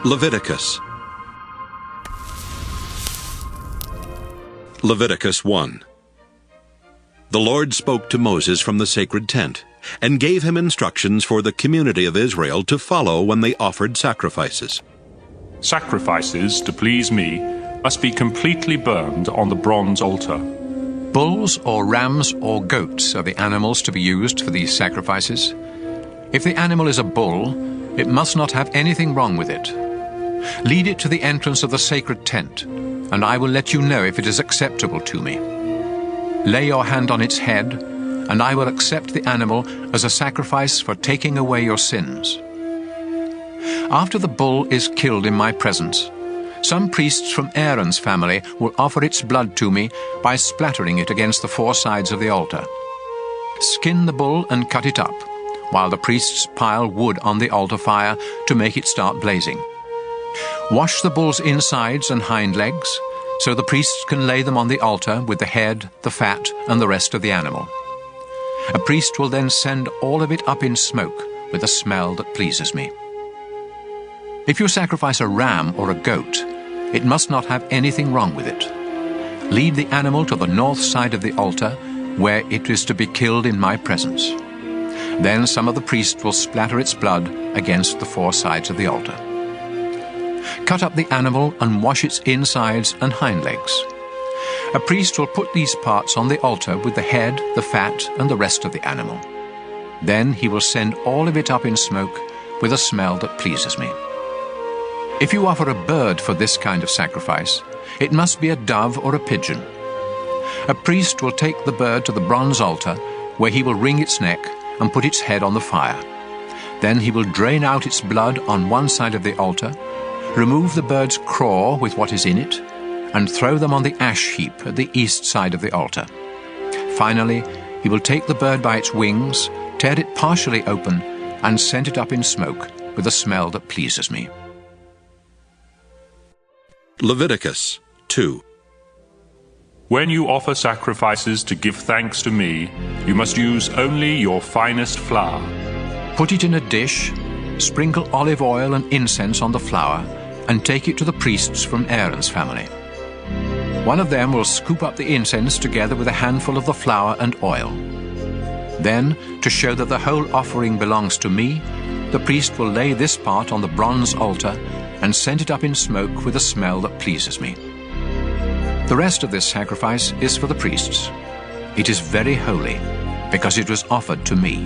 Leviticus. Leviticus 1. The Lord spoke to Moses from the sacred tent, and gave him instructions for the community of Israel to follow when they offered sacrifices. Sacrifices to please me must be completely burned on the bronze altar. Bulls or rams or goats are the animals to be used for these sacrifices. If the animal is a bull, it must not have anything wrong with it. Lead it to the entrance of the sacred tent, and I will let you know if it is acceptable to me. Lay your hand on its head, and I will accept the animal as a sacrifice for taking away your sins. After the bull is killed in my presence, some priests from Aaron's family will offer its blood to me by splattering it against the four sides of the altar. Skin the bull and cut it up, while the priests pile wood on the altar fire to make it start blazing. Wash the bull's insides and hind legs, so the priests can lay them on the altar with the head, the fat, and the rest of the animal. A priest will then send all of it up in smoke with a smell that pleases me. If you sacrifice a ram or a goat, it must not have anything wrong with it. Lead the animal to the north side of the altar, where it is to be killed in my presence. Then some of the priests will splatter its blood against the four sides of the altar. Cut up the animal and wash its insides and hind legs. A priest will put these parts on the altar with the head, the fat, and the rest of the animal. Then he will send all of it up in smoke with a smell that pleases me. If you offer a bird for this kind of sacrifice, it must be a dove or a pigeon. A priest will take the bird to the bronze altar, where he will wring its neck and put its head on the fire. Then he will drain out its blood on one side of the altar, remove the bird's craw with what is in it, and throw them on the ash heap at the east side of the altar. Finally, he will take the bird by its wings, tear it partially open, and send it up in smoke with a smell that pleases me. Leviticus 2. When you offer sacrifices to give thanks to me, you must use only your finest flour. Put it in a dish, sprinkle olive oil and incense on the flour, and take it to the priests from Aaron's family. One of them will scoop up the incense together with a handful of the flour and oil. Then, to show that the whole offering belongs to me, the priest will lay this part on the bronze altar and send it up in smoke with a smell that pleases me. The rest of this sacrifice is for the priests. It is very holy, because it was offered to me.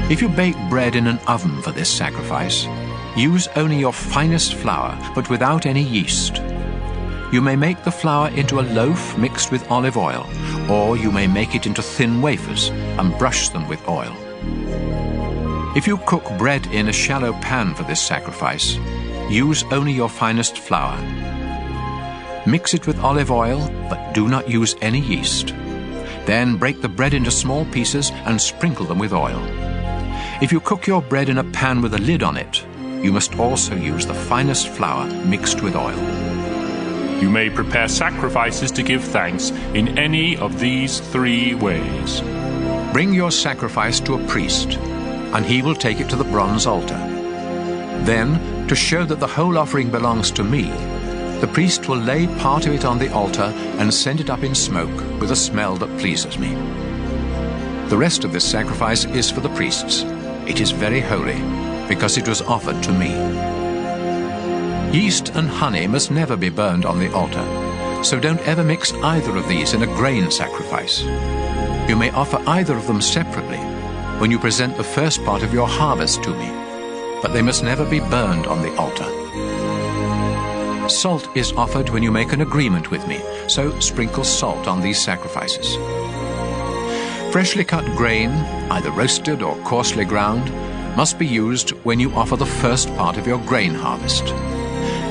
If you bake bread in an oven for this sacrifice, use only your finest flour, but without any yeast. You may make the flour into a loaf mixed with olive oil, or you may make it into thin wafers and brush them with oil. If you cook bread in a shallow pan for this sacrifice, use only your finest flour. Mix it with olive oil, but do not use any yeast. Then break the bread into small pieces and sprinkle them with oil. If you cook your bread in a pan with a lid on it, you must also use the finest flour mixed with oil. You may prepare sacrifices to give thanks in any of these three ways. Bring your sacrifice to a priest, and he will take it to the bronze altar. Then, to show that the whole offering belongs to me, the priest will lay part of it on the altar and send it up in smoke with a smell that pleases me. The rest of this sacrifice is for the priests. It is very holy, because it was offered to me. Yeast and honey must never be burned on the altar, so don't ever mix either of these in a grain sacrifice. You may offer either of them separately when you present the first part of your harvest to me, but they must never be burned on the altar. Salt is offered when you make an agreement with me, so sprinkle salt on these sacrifices. Freshly cut grain, either roasted or coarsely ground, must be used when you offer the first part of your grain harvest.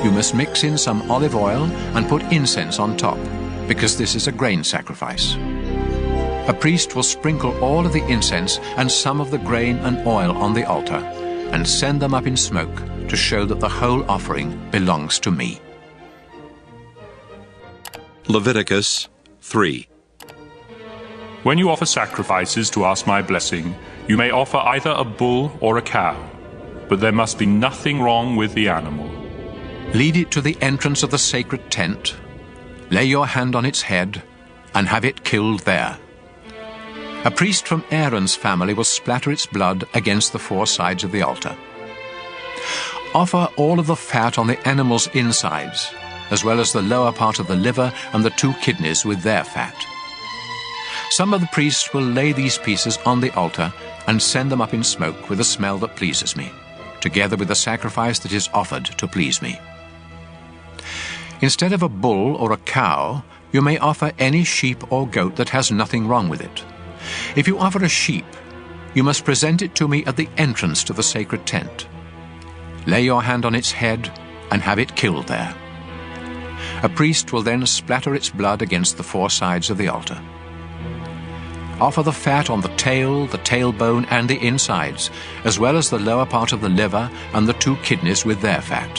You must mix in some olive oil and put incense on top, because this is a grain sacrifice. A priest will sprinkle all of the incense and some of the grain and oil on the altar, and send them up in smoke to show that the whole offering belongs to me. Leviticus 3. When you offer sacrifices to ask my blessing, you may offer either a bull or a cow. but there must be nothing wrong with the animal. Lead it to the entrance of the sacred tent, lay your hand on its head, and have it killed there. A priest from Aaron's family will splatter its blood against the four sides of the altar. Offer all of the fat on the animal's insides, as well as the lower part of the liver and the 2 kidneys with their fat. Some of the priests will lay these pieces on the altar and send them up in smoke with a smell that pleases me, together with the sacrifice that is offered to please me. Instead of a bull or a cow, you may offer any sheep or goat that has nothing wrong with it. If you offer a sheep, you must present it to me at the entrance to the sacred tent. Lay your hand on its head and have it killed there. A priest will then splatter its blood against the 4 sides of the altar. Offer the fat on the tail, the tailbone, and the insides, as well as the lower part of the liver and the 2 kidneys with their fat.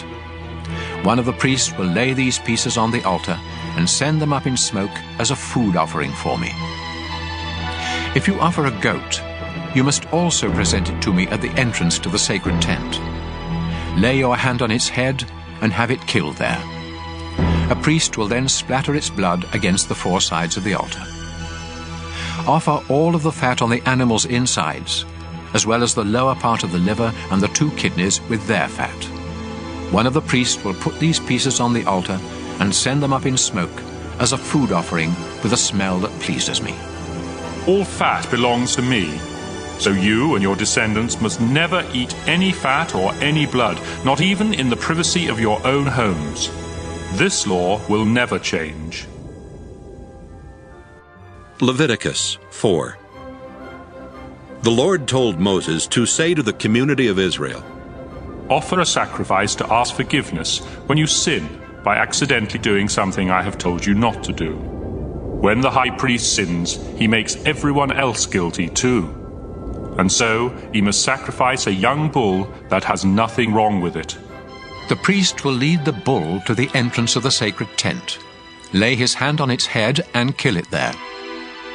One of the priests will lay these pieces on the altar and send them up in smoke as a food offering for me. If you offer a goat, you must also present it to me at the entrance to the sacred tent. Lay your hand on its head and have it killed there. A priest will then splatter its blood against the 4 sides of the altar. Offer all of the fat on the animal's insides, as well as the lower part of the liver and the 2 kidneys with their fat. One of the priests will put these pieces on the altar and send them up in smoke as a food offering with a smell that pleases me. All fat belongs to me, so you and your descendants must never eat any fat or any blood, not even in the privacy of your own homes. This law will never change. Leviticus 4. The Lord told Moses to say to the community of Israel, Offer a sacrifice to ask forgiveness when you sin by accidentally doing something I have told you not to do. When the high priest sins, he makes everyone else guilty too. And so he must sacrifice a young bull that has nothing wrong with it. The priest will lead the bull to the entrance of the sacred tent, lay his hand on its head and kill it there.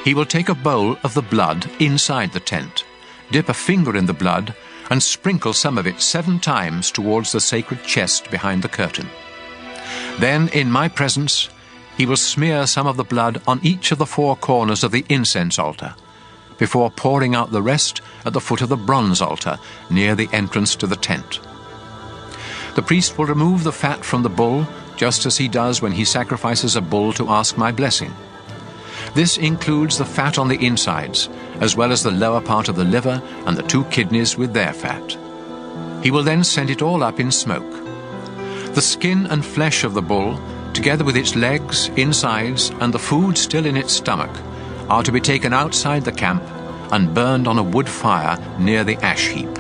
He will take a bowl of the blood inside the tent, dip a finger in the blood, and sprinkle some of it 7 times towards the sacred chest behind the curtain. Then, in my presence, he will smear some of the blood on each of the 4 corners of the incense altar, before pouring out the rest at the foot of the bronze altar near the entrance to the tent. The priest will remove the fat from the bull, just as he does when he sacrifices a bull to ask my blessing. This includes the fat on the insides, as well as the lower part of the liver and the 2 kidneys with their fat. He will then send it all up in smoke. The skin and flesh of the bull, together with its legs, insides, and the food still in its stomach, are to be taken outside the camp and burned on a wood fire near the ash heap.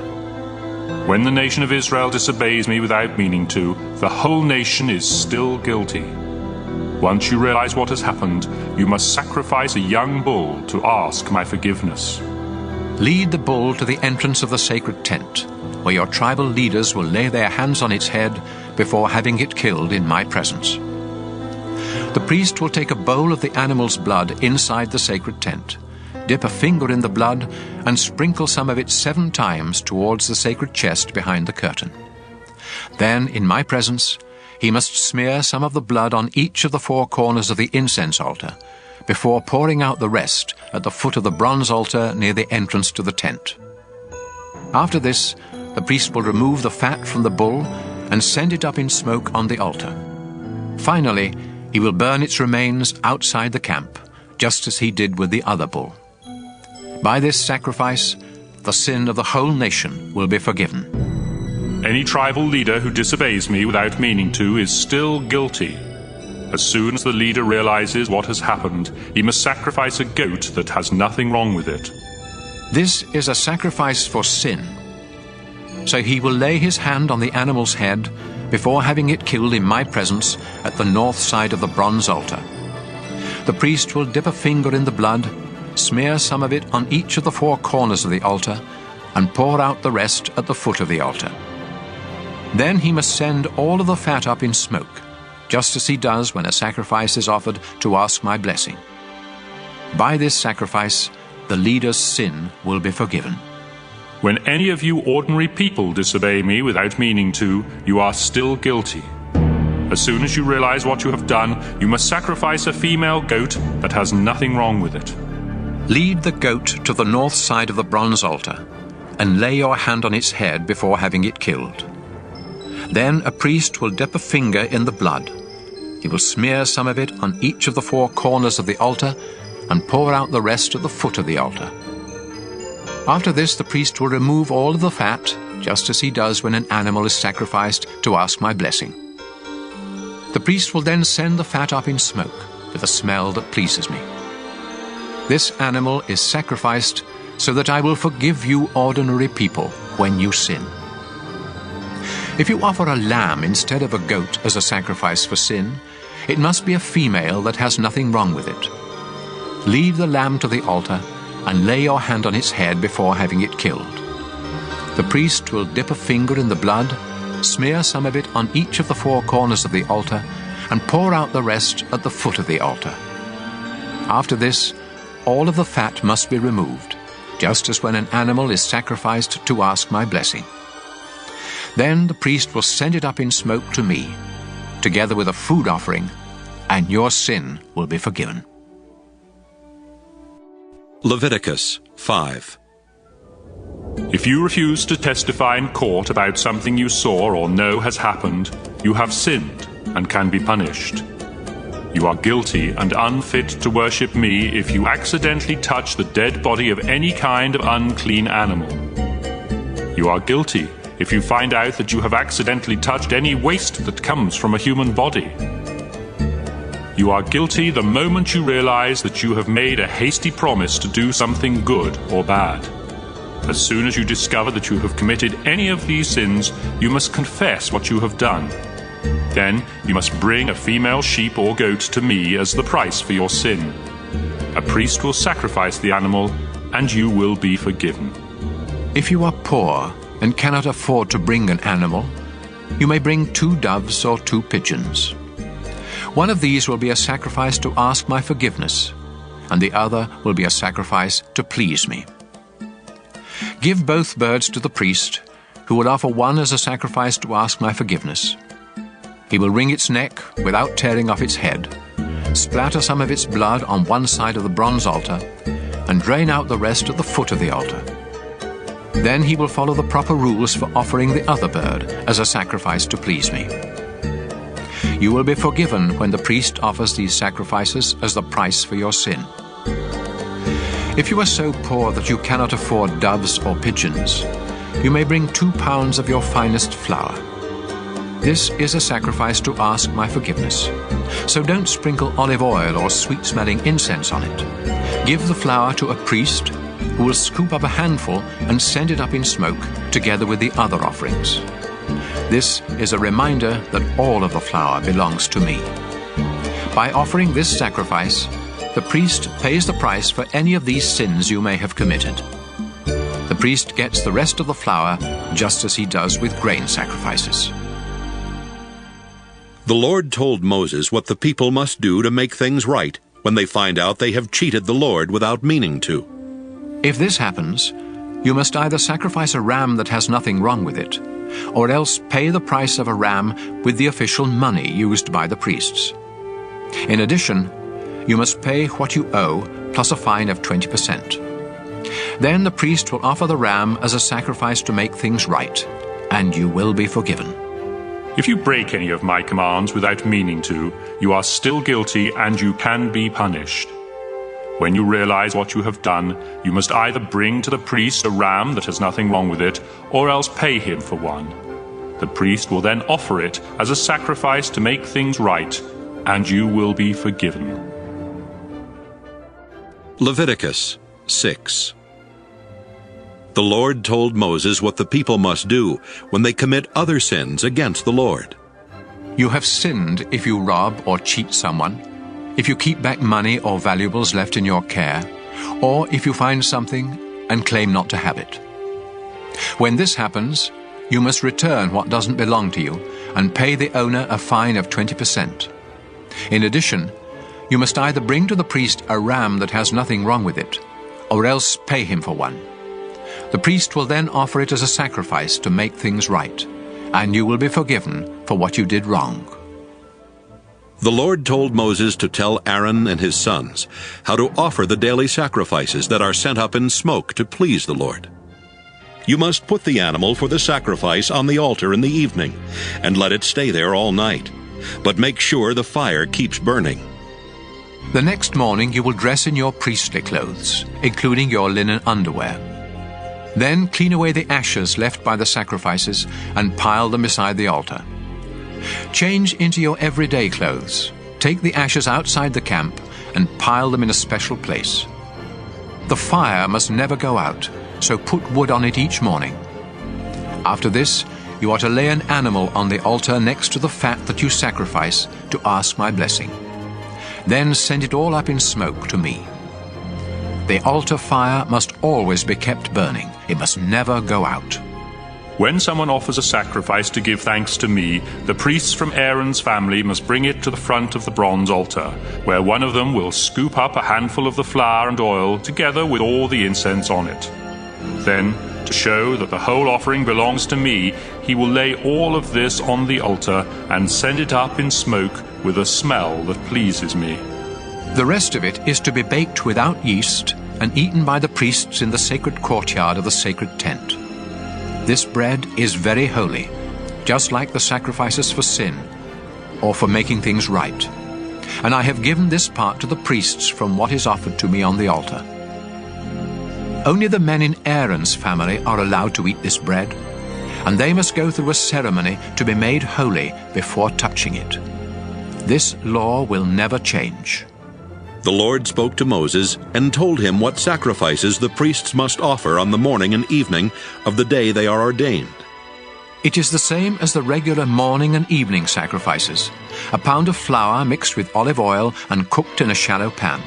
When the nation of Israel disobeys me without meaning to, the whole nation is still guilty. Once you realize what has happened, you must sacrifice a young bull to ask my forgiveness. Lead the bull to the entrance of the sacred tent, where your tribal leaders will lay their hands on its head before having it killed in my presence. The priest will take a bowl of the animal's blood inside the sacred tent, dip a finger in the blood, and sprinkle some of it 7 times towards the sacred chest behind the curtain. Then, in my presence, he must smear some of the blood on each of the 4 corners of the incense altar, before pouring out the rest at the foot of the bronze altar near the entrance to the tent. After this, the priest will remove the fat from the bull and send it up in smoke on the altar. Finally, he will burn its remains outside the camp, just as he did with the other bull. By this sacrifice, the sin of the whole nation will be forgiven. Any tribal leader who disobeys me without meaning to is still guilty. As soon as the leader realizes what has happened, he must sacrifice a goat that has nothing wrong with it. This is a sacrifice for sin. So he will lay his hand on the animal's head before having it killed in my presence at the north side of the bronze altar. The priest will dip a finger in the blood, smear some of it on each of the 4 corners of the altar, and pour out the rest at the foot of the altar. Then he must send all of the fat up in smoke, just as he does when a sacrifice is offered to ask my blessing. By this sacrifice, the leader's sin will be forgiven. When any of you ordinary people disobey me without meaning to, you are still guilty. As soon as you realize what you have done, you must sacrifice a female goat that has nothing wrong with it. Lead the goat to the north side of the bronze altar, and lay your hand on its head before having it killed. Then a priest will dip a finger in the blood. He will smear some of it on each of the four corners of the altar, and pour out the rest at the foot of the altar. After this, the priest will remove all of the fat, just as he does when an animal is sacrificed to ask my blessing. The priest will then send the fat up in smoke, with a smell that pleases me. This animal is sacrificed so that I will forgive you ordinary people when you sin. If you offer a lamb instead of a goat as a sacrifice for sin, it must be a female that has nothing wrong with it. Lead the lamb to the altar and lay your hand on its head before having it killed. The priest will dip a finger in the blood, smear some of it on each of the four corners of the altar, and pour out the rest at the foot of the altar. After this, all of the fat must be removed, just as when an animal is sacrificed to ask my blessing. Then the priest will send it up in smoke to me, together with a food offering, and your sin will be forgiven. Leviticus 5. If you refuse to testify in court about something you saw or know has happened, you have sinned and can be punished. You are guilty and unfit to worship me if you accidentally touch the dead body of any kind of unclean animal. You are guilty if you find out that you have accidentally touched any waste that comes from a human body. You are guilty the moment you realize that you have made a hasty promise to do something good or bad. As soon as you discover that you have committed any of these sins, you must confess what you have done. Then you must bring a female sheep or goat to me as the price for your sin. A priest will sacrifice the animal, and you will be forgiven. If you are poor and cannot afford to bring an animal, you may bring 2 doves or 2 pigeons. One of these will be a sacrifice to ask my forgiveness, and the other will be a sacrifice to please me. Give both birds to the priest, who will offer one as a sacrifice to ask my forgiveness. He will wring its neck without tearing off its head, splatter some of its blood on one side of the bronze altar, and drain out the rest at the foot of the altar. Then he will follow the proper rules for offering the other bird as a sacrifice to please me. You will be forgiven when the priest offers these sacrifices as the price for your sin. If you are so poor that you cannot afford doves or pigeons, you may bring 2 pounds of your finest flour. This is a sacrifice to ask my forgiveness. So don't sprinkle olive oil or sweet-smelling incense on it. Give the flour to a priest who will scoop up a handful and send it up in smoke together with the other offerings. This is a reminder that all of the flour belongs to me. By offering this sacrifice, the priest pays the price for any of these sins you may have committed. The priest gets the rest of the flour just as he does with grain sacrifices. The Lord told Moses what the people must do to make things right when they find out they have cheated the Lord without meaning to. If this happens, you must either sacrifice a ram that has nothing wrong with it, or else pay the price of a ram with the official money used by the priests. In addition, you must pay what you owe, plus a fine of 20%. Then the priest will offer the ram as a sacrifice to make things right, and you will be forgiven. If you break any of my commands without meaning to, you are still guilty and you can be punished. When you realize what you have done, you must either bring to the priest a ram that has nothing wrong with it, or else pay him for one. The priest will then offer it as a sacrifice to make things right, and you will be forgiven. Leviticus 6. The Lord told Moses what the people must do when they commit other sins against the Lord. You have sinned if you rob or cheat someone, if you keep back money or valuables left in your care, or if you find something and claim not to have it. When this happens, you must return what doesn't belong to you and pay the owner a fine of 20%. In addition, you must either bring to the priest a ram that has nothing wrong with it, or else pay him for one. The priest will then offer it as a sacrifice to make things right, and you will be forgiven for what you did wrong. The Lord told Moses to tell Aaron and his sons how to offer the daily sacrifices that are sent up in smoke to please the Lord. You must put the animal for the sacrifice on the altar in the evening, and let it stay there all night, but make sure the fire keeps burning. The next morning you will dress in your priestly clothes, including your linen underwear. Then clean away the ashes left by the sacrifices and pile them beside the altar. Change into your everyday clothes, take the ashes outside the camp, and pile them in a special place. The fire must never go out, so put wood on it each morning. After this, you are to lay an animal on the altar next to the fat that you sacrifice to ask my blessing. Then send it all up in smoke to me. The altar fire must always be kept burning. It must never go out. When someone offers a sacrifice to give thanks to me, the priests from Aaron's family must bring it to the front of the bronze altar, where one of them will scoop up a handful of the flour and oil together with all the incense on it. Then, to show that the whole offering belongs to me, he will lay all of this on the altar and send it up in smoke with a smell that pleases me. The rest of it is to be baked without yeast and eaten by the priests in the sacred courtyard of the sacred tent. This bread is very holy, just like the sacrifices for sin, or for making things right. And I have given this part to the priests from what is offered to me on the altar. Only the men in Aaron's family are allowed to eat this bread, and they must go through a ceremony to be made holy before touching it. This law will never change. The Lord spoke to Moses and told him what sacrifices the priests must offer on the morning and evening of the day they are ordained. It is the same as the regular morning and evening sacrifices, a pound of flour mixed with olive oil and cooked in a shallow pan.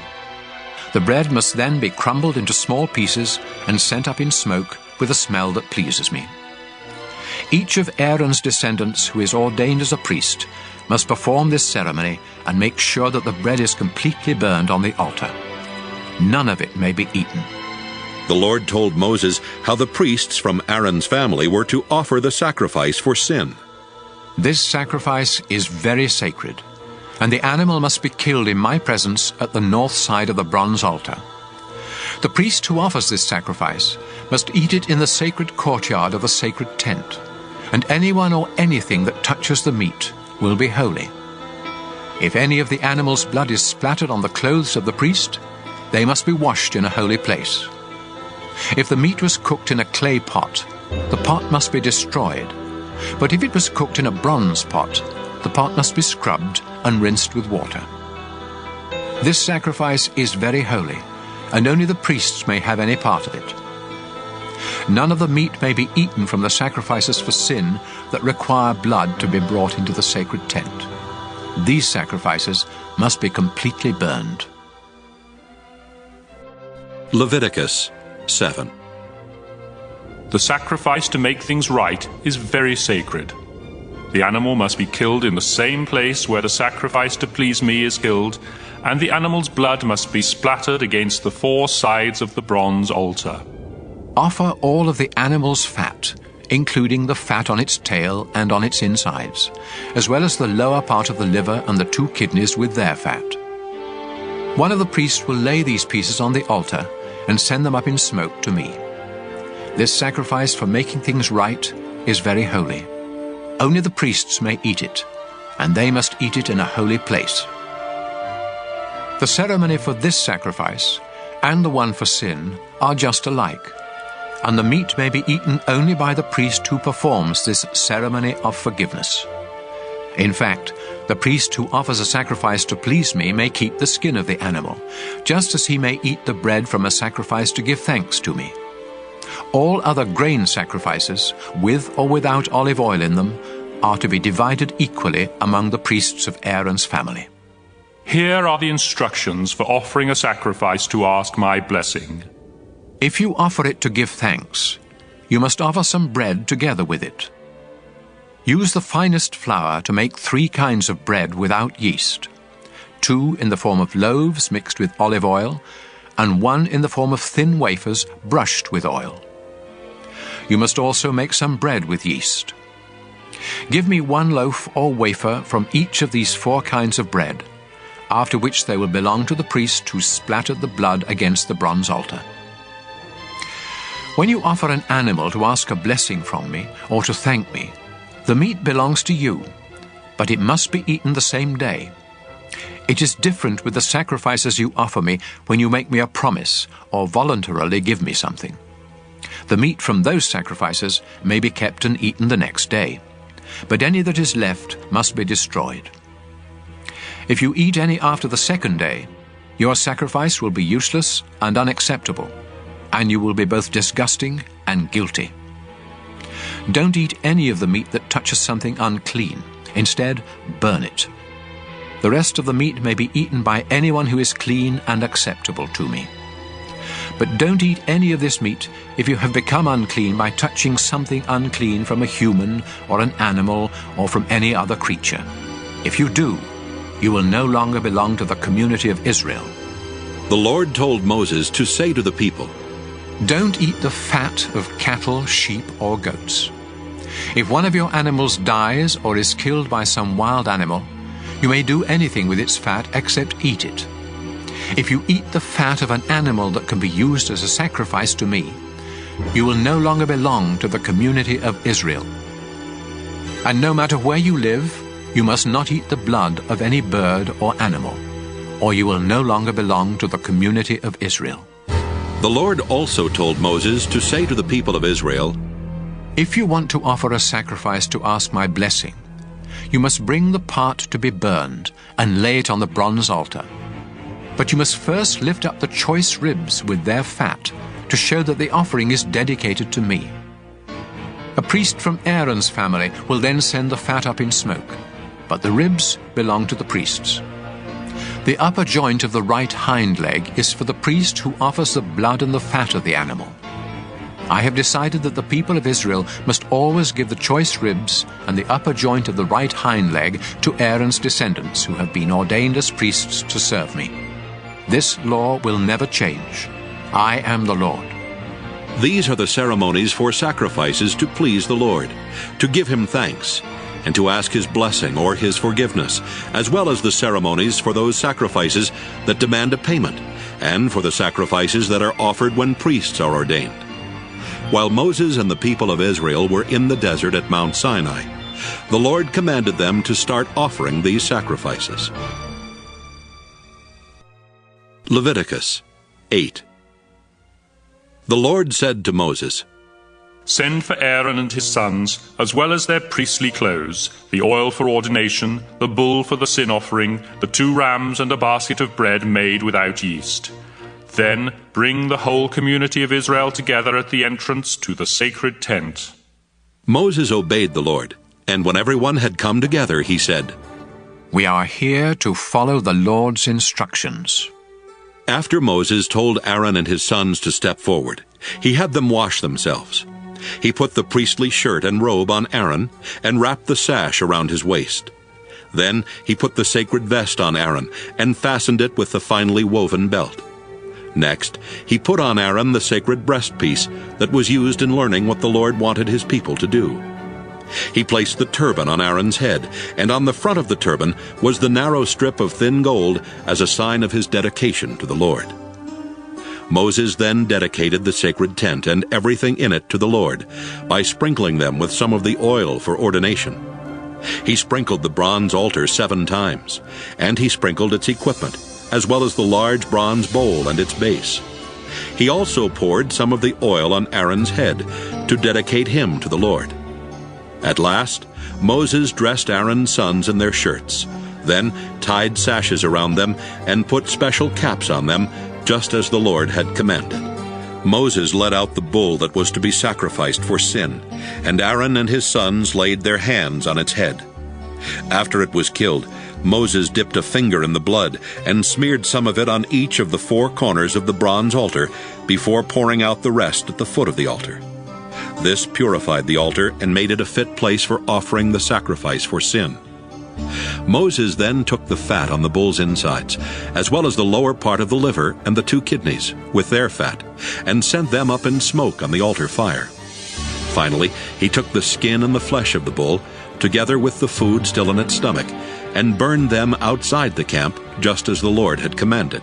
The bread must then be crumbled into small pieces and sent up in smoke with a smell that pleases me. Each of Aaron's descendants who is ordained as a priest must perform this ceremony and make sure that the bread is completely burned on the altar. None of it may be eaten. The Lord told Moses how the priests from Aaron's family were to offer the sacrifice for sin. This sacrifice is very sacred, and the animal must be killed in my presence at the north side of the bronze altar. The priest who offers this sacrifice must eat it in the sacred courtyard of the sacred tent, and anyone or anything that touches the meat will be holy. If any of the animal's blood is splattered on the clothes of the priest, they must be washed in a holy place. If the meat was cooked in a clay pot, the pot must be destroyed. But if it was cooked in a bronze pot, the pot must be scrubbed and rinsed with water. This sacrifice is very holy, and only the priests may have any part of it. None of the meat may be eaten from the sacrifices for sin that require blood to be brought into the sacred tent. These sacrifices must be completely burned. Leviticus 7. The sacrifice to make things right is very sacred. The animal must be killed in the same place where the sacrifice to please me is killed, and the animal's blood must be splattered against the four sides of the bronze altar. Offer all of the animal's fat, including the fat on its tail and on its insides, as well as the lower part of the liver and the 2 kidneys with their fat. One of the priests will lay these pieces on the altar and send them up in smoke to me. This sacrifice for making things right is very holy. Only the priests may eat it, and they must eat it in a holy place. The ceremony for this sacrifice and the one for sin are just alike, and the meat may be eaten only by the priest who performs this ceremony of forgiveness. In fact, the priest who offers a sacrifice to please me may keep the skin of the animal, just as he may eat the bread from a sacrifice to give thanks to me. All other grain sacrifices, with or without olive oil in them, are to be divided equally among the priests of Aaron's family. Here are the instructions for offering a sacrifice to ask my blessing. If you offer it to give thanks, you must offer some bread together with it. Use the finest flour to make 3 kinds of bread without yeast, 2 in the form of loaves mixed with olive oil, and 1 in the form of thin wafers brushed with oil. You must also make some bread with yeast. Give me 1 loaf or wafer from each of these 4 kinds of bread, after which they will belong to the priest who splattered the blood against the bronze altar. When you offer an animal to ask a blessing from me or to thank me, the meat belongs to you, but it must be eaten the same day. It is different with the sacrifices you offer me when you make me a promise or voluntarily give me something. The meat from those sacrifices may be kept and eaten the next day, but any that is left must be destroyed. If you eat any after the 2nd day, your sacrifice will be useless and unacceptable, and you will be both disgusting and guilty. Don't eat any of the meat that touches something unclean. Instead, burn it. The rest of the meat may be eaten by anyone who is clean and acceptable to me. But don't eat any of this meat if you have become unclean by touching something unclean from a human or an animal or from any other creature. If you do, you will no longer belong to the community of Israel. The Lord told Moses to say to the people, Don't eat the fat of cattle, sheep, or goats. If one of your animals dies or is killed by some wild animal, you may do anything with its fat except eat it. If you eat the fat of an animal that can be used as a sacrifice to me, you will no longer belong to the community of Israel. And no matter where you live, you must not eat the blood of any bird or animal, or you will no longer belong to the community of Israel. The Lord also told Moses to say to the people of Israel, If you want to offer a sacrifice to ask my blessing, you must bring the part to be burned and lay it on the bronze altar. But you must first lift up the choice ribs with their fat to show that the offering is dedicated to me. A priest from Aaron's family will then send the fat up in smoke, but the ribs belong to the priests. The upper joint of the right hind leg is for the priest who offers the blood and the fat of the animal. I have decided that the people of Israel must always give the choice ribs and the upper joint of the right hind leg to Aaron's descendants who have been ordained as priests to serve me. This law will never change. I am the Lord. These are the ceremonies for sacrifices to please the Lord, to give him thanks, and to ask his blessing or his forgiveness, as well as the ceremonies for those sacrifices that demand a payment, and for the sacrifices that are offered when priests are ordained. While Moses and the people of Israel were in the desert at Mount Sinai, the Lord commanded them to start offering these sacrifices. Leviticus 8. The Lord said to Moses, Send for Aaron and his sons, as well as their priestly clothes, the oil for ordination, the bull for the sin offering, the 2 rams and a basket of bread made without yeast. Then bring the whole community of Israel together at the entrance to the sacred tent. Moses obeyed the Lord, and when everyone had come together, he said, We are here to follow the Lord's instructions. After Moses told Aaron and his sons to step forward, he had them wash themselves. He put the priestly shirt and robe on Aaron and wrapped the sash around his waist. Then he put the sacred vest on Aaron and fastened it with the finely woven belt. Next, he put on Aaron the sacred breastpiece that was used in learning what the Lord wanted his people to do. He placed the turban on Aaron's head, and on the front of the turban was the narrow strip of thin gold as a sign of his dedication to the Lord. Moses then dedicated the sacred tent and everything in it to the Lord by sprinkling them with some of the oil for ordination. He sprinkled the bronze altar 7 times, and he sprinkled its equipment, as well as the large bronze bowl and its base. He also poured some of the oil on Aaron's head to dedicate him to the Lord. At last, Moses dressed Aaron's sons in their shirts, then tied sashes around them and put special caps on them, just as the Lord had commanded. Moses led out the bull that was to be sacrificed for sin, and Aaron and his sons laid their hands on its head. After it was killed, Moses dipped a finger in the blood and smeared some of it on each of the 4 corners of the bronze altar before pouring out the rest at the foot of the altar. This purified the altar and made it a fit place for offering the sacrifice for sin. Moses then took the fat on the bull's insides, as well as the lower part of the liver and the 2 kidneys, with their fat, and sent them up in smoke on the altar fire. Finally, he took the skin and the flesh of the bull, together with the food still in its stomach, and burned them outside the camp, just as the Lord had commanded.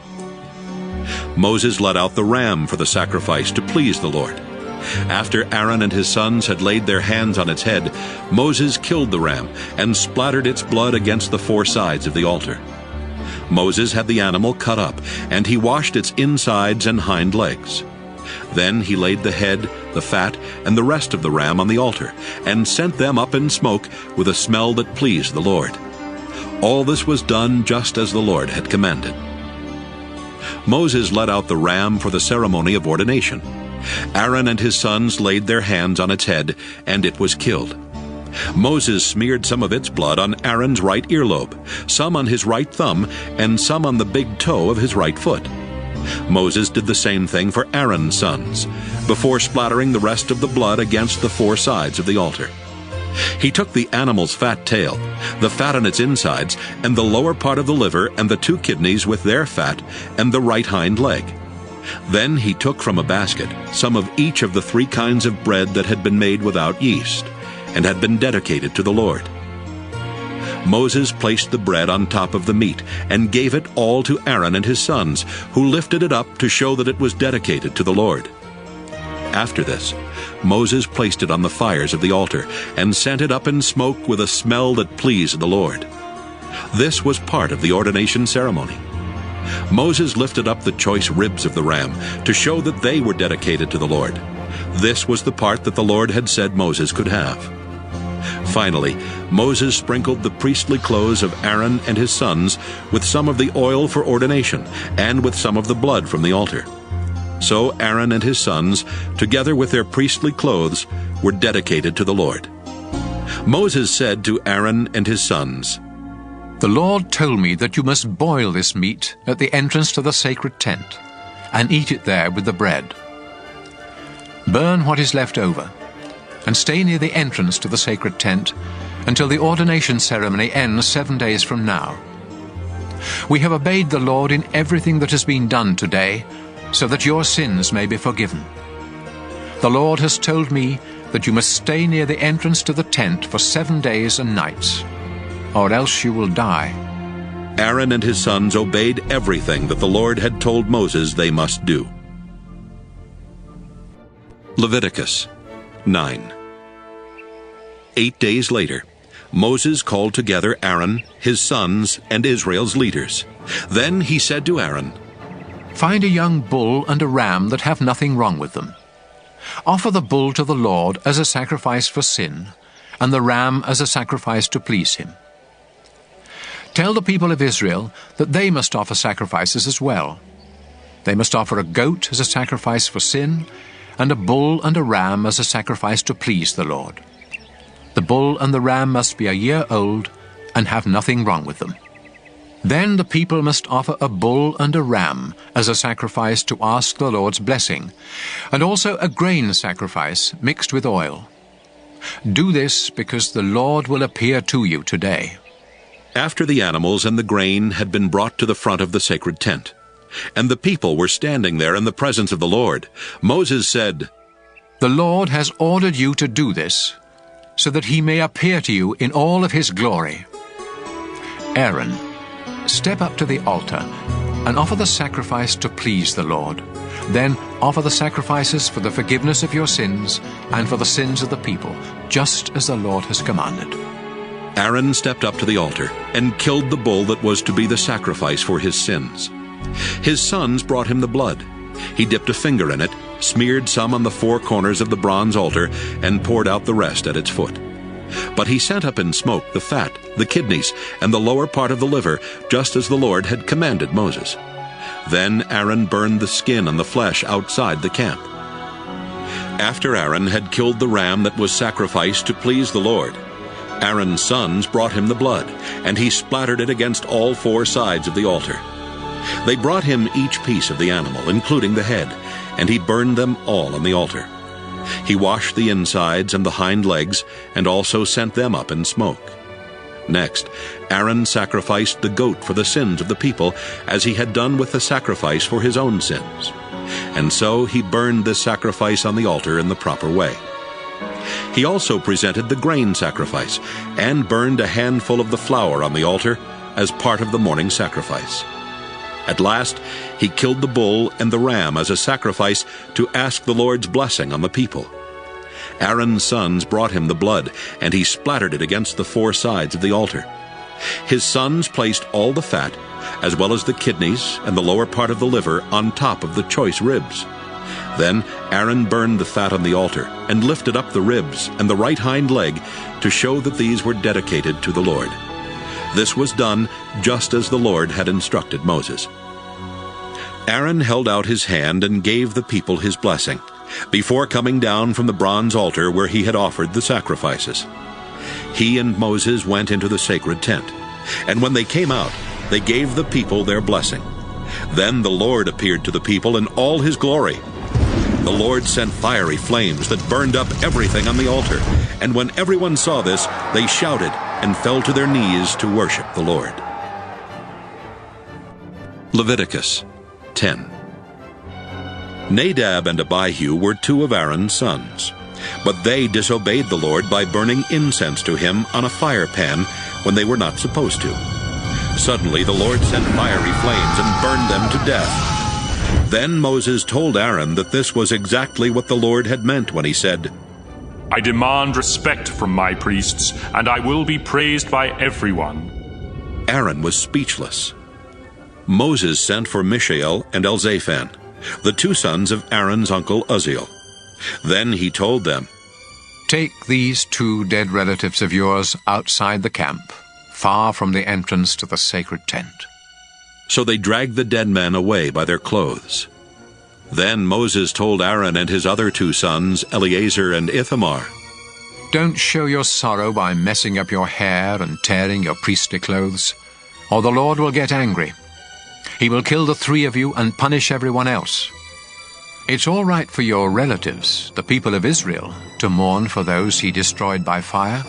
Moses led out the ram for the sacrifice to please the Lord. After Aaron and his sons had laid their hands on its head, Moses killed the ram and splattered its blood against the four sides of the altar. Moses had the animal cut up, and he washed its insides and hind legs. Then he laid the head, the fat, and the rest of the ram on the altar, and sent them up in smoke with a smell that pleased the Lord. All this was done just as the Lord had commanded. Moses led out the ram for the ceremony of ordination. Aaron and his sons laid their hands on its head, and it was killed. Moses smeared some of its blood on Aaron's right earlobe, some on his right thumb, and some on the big toe of his right foot. Moses did the same thing for Aaron's sons, before splattering the rest of the blood against the four sides of the altar. He took the animal's fat tail, the fat on its insides, and the lower part of the liver and the two kidneys with their fat, and the right hind leg. Then he took from a basket some of each of the 3 kinds of bread that had been made without yeast, and had been dedicated to the Lord. Moses placed the bread on top of the meat, and gave it all to Aaron and his sons, who lifted it up to show that it was dedicated to the Lord. After this, Moses placed it on the fires of the altar, and sent it up in smoke with a smell that pleased the Lord. This was part of the ordination ceremony. Moses lifted up the choice ribs of the ram to show that they were dedicated to the Lord. This was the part that the Lord had said Moses could have. Finally, Moses sprinkled the priestly clothes of Aaron and his sons with some of the oil for ordination, and with some of the blood from the altar. So Aaron and his sons, together with their priestly clothes, were dedicated to the Lord. Moses said to Aaron and his sons, "The Lord told me that you must boil this meat at the entrance to the sacred tent, and eat it there with the bread. Burn what is left over, and stay near the entrance to the sacred tent until the ordination ceremony ends 7 days from now. We have obeyed the Lord in everything that has been done today, so that your sins may be forgiven. The Lord has told me that you must stay near the entrance to the tent for 7 days and nights, or else you will die." Aaron and his sons obeyed everything that the Lord had told Moses they must do. Leviticus 9. 8 days later, Moses called together Aaron, his sons, and Israel's leaders. Then he said to Aaron, "Find a young bull and a ram that have nothing wrong with them. Offer the bull to the Lord as a sacrifice for sin, and the ram as a sacrifice to please him. Tell the people of Israel that they must offer sacrifices as well. They must offer a goat as a sacrifice for sin, and a bull and a ram as a sacrifice to please the Lord. The bull and the ram must be a year old and have nothing wrong with them. Then the people must offer a bull and a ram as a sacrifice to ask the Lord's blessing, and also a grain sacrifice mixed with oil. Do this because the Lord will appear to you today." After the animals and the grain had been brought to the front of the sacred tent, and the people were standing there in the presence of the Lord, Moses said, "The Lord has ordered you to do this, so that he may appear to you in all of his glory. Aaron, step up to the altar and offer the sacrifice to please the Lord. Then offer the sacrifices for the forgiveness of your sins and for the sins of the people, just as the Lord has commanded." Aaron stepped up to the altar and killed the bull that was to be the sacrifice for his sins. His sons brought him the blood. He dipped a finger in it, smeared some on the 4 corners of the bronze altar, and poured out the rest at its foot. But he sent up in smoke the fat, the kidneys, and the lower part of the liver, just as the Lord had commanded Moses. Then Aaron burned the skin and the flesh outside the camp. After Aaron had killed the ram that was sacrificed to please the Lord, Aaron's sons brought him the blood, and he splattered it against all 4 sides of the altar. They brought him each piece of the animal, including the head, and he burned them all on the altar. He washed the insides and the hind legs, and also sent them up in smoke. Next, Aaron sacrificed the goat for the sins of the people, as he had done with the sacrifice for his own sins. And so he burned this sacrifice on the altar in the proper way. He also presented the grain sacrifice and burned a handful of the flour on the altar as part of the morning sacrifice. At last, he killed the bull and the ram as a sacrifice to ask the Lord's blessing on the people. Aaron's sons brought him the blood, and he splattered it against the four sides of the altar. His sons placed all the fat, as well as the kidneys and the lower part of the liver, on top of the choice ribs. Then Aaron burned the fat on the altar and lifted up the ribs and the right hind leg to show that these were dedicated to the Lord. This was done just as the Lord had instructed Moses. Aaron held out his hand and gave the people his blessing, before coming down from the bronze altar where he had offered the sacrifices. He and Moses went into the sacred tent, and when they came out, they gave the people their blessing. Then the Lord appeared to the people in all his glory. The Lord sent fiery flames that burned up everything on the altar, and when everyone saw this, they shouted and fell to their knees to worship the Lord. Leviticus 10. Nadab and Abihu were two of Aaron's sons, but they disobeyed the Lord by burning incense to him on a fire pan when they were not supposed to. Suddenly the Lord sent fiery flames and burned them to death. Then Moses told Aaron that this was exactly what the Lord had meant when he said, I demand respect from my priests, and I will be praised by everyone. Aaron was speechless. Moses sent for Mishael and Elzaphan, the two sons of Aaron's uncle Uzziel. Then he told them, Take these two dead relatives of yours outside the camp, far from the entrance to the sacred tent. So they dragged the dead men away by their clothes. Then Moses told Aaron and his other two sons, Eleazar and Ithamar, Don't show your sorrow by messing up your hair and tearing your priestly clothes, or the Lord will get angry. He will kill the three of you and punish everyone else. It's all right for your relatives, the people of Israel, to mourn for those he destroyed by fire,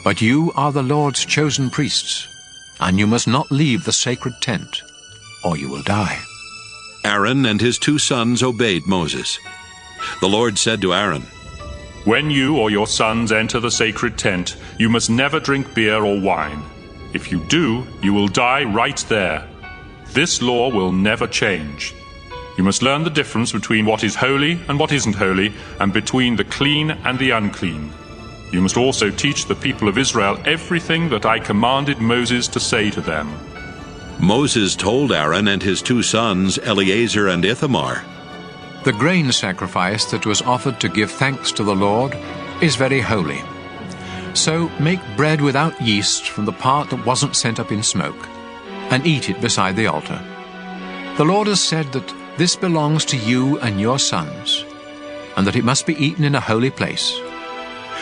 but you are the Lord's chosen priests, and you must not leave the sacred tent, or you will die. Aaron and his two sons obeyed Moses. The Lord said to Aaron, When you or your sons enter the sacred tent, you must never drink beer or wine. If you do, you will die right there. This law will never change. You must learn the difference between what is holy and what isn't holy, and between the clean and the unclean. You must also teach the people of Israel everything that I commanded Moses to say to them. Moses told Aaron and his two sons, Eleazar and Ithamar, The grain sacrifice that was offered to give thanks to the Lord is very holy. So make bread without yeast from the part that wasn't sent up in smoke, and eat it beside the altar. The Lord has said that this belongs to you and your sons, and that it must be eaten in a holy place.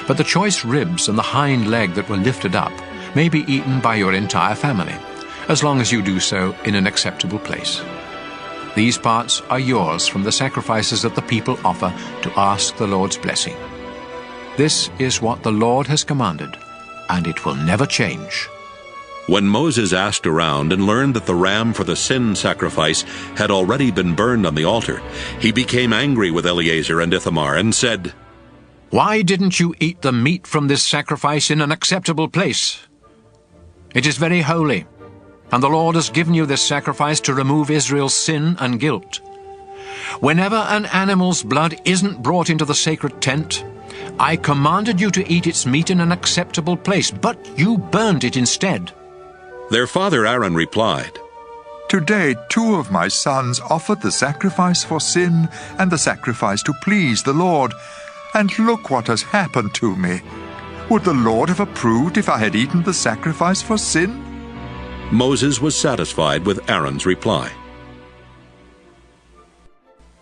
But the choice ribs and the hind leg that were lifted up may be eaten by your entire family, as long as you do so in an acceptable place. These parts are yours from the sacrifices that the people offer to ask the Lord's blessing. This is what the Lord has commanded, and it will never change. When Moses asked around and learned that the ram for the sin sacrifice had already been burned on the altar, he became angry with Eleazar and Ithamar and said, Why didn't you eat the meat from this sacrifice in an acceptable place? It is very holy, and the Lord has given you this sacrifice to remove Israel's sin and guilt. Whenever an animal's blood isn't brought into the sacred tent, I commanded you to eat its meat in an acceptable place, but you burned it instead. Their father Aaron replied, Today 2 of my sons offered the sacrifice for sin and the sacrifice to please the Lord, and look what has happened to me. Would the Lord have approved if I had eaten the sacrifice for sin? Moses was satisfied with Aaron's reply.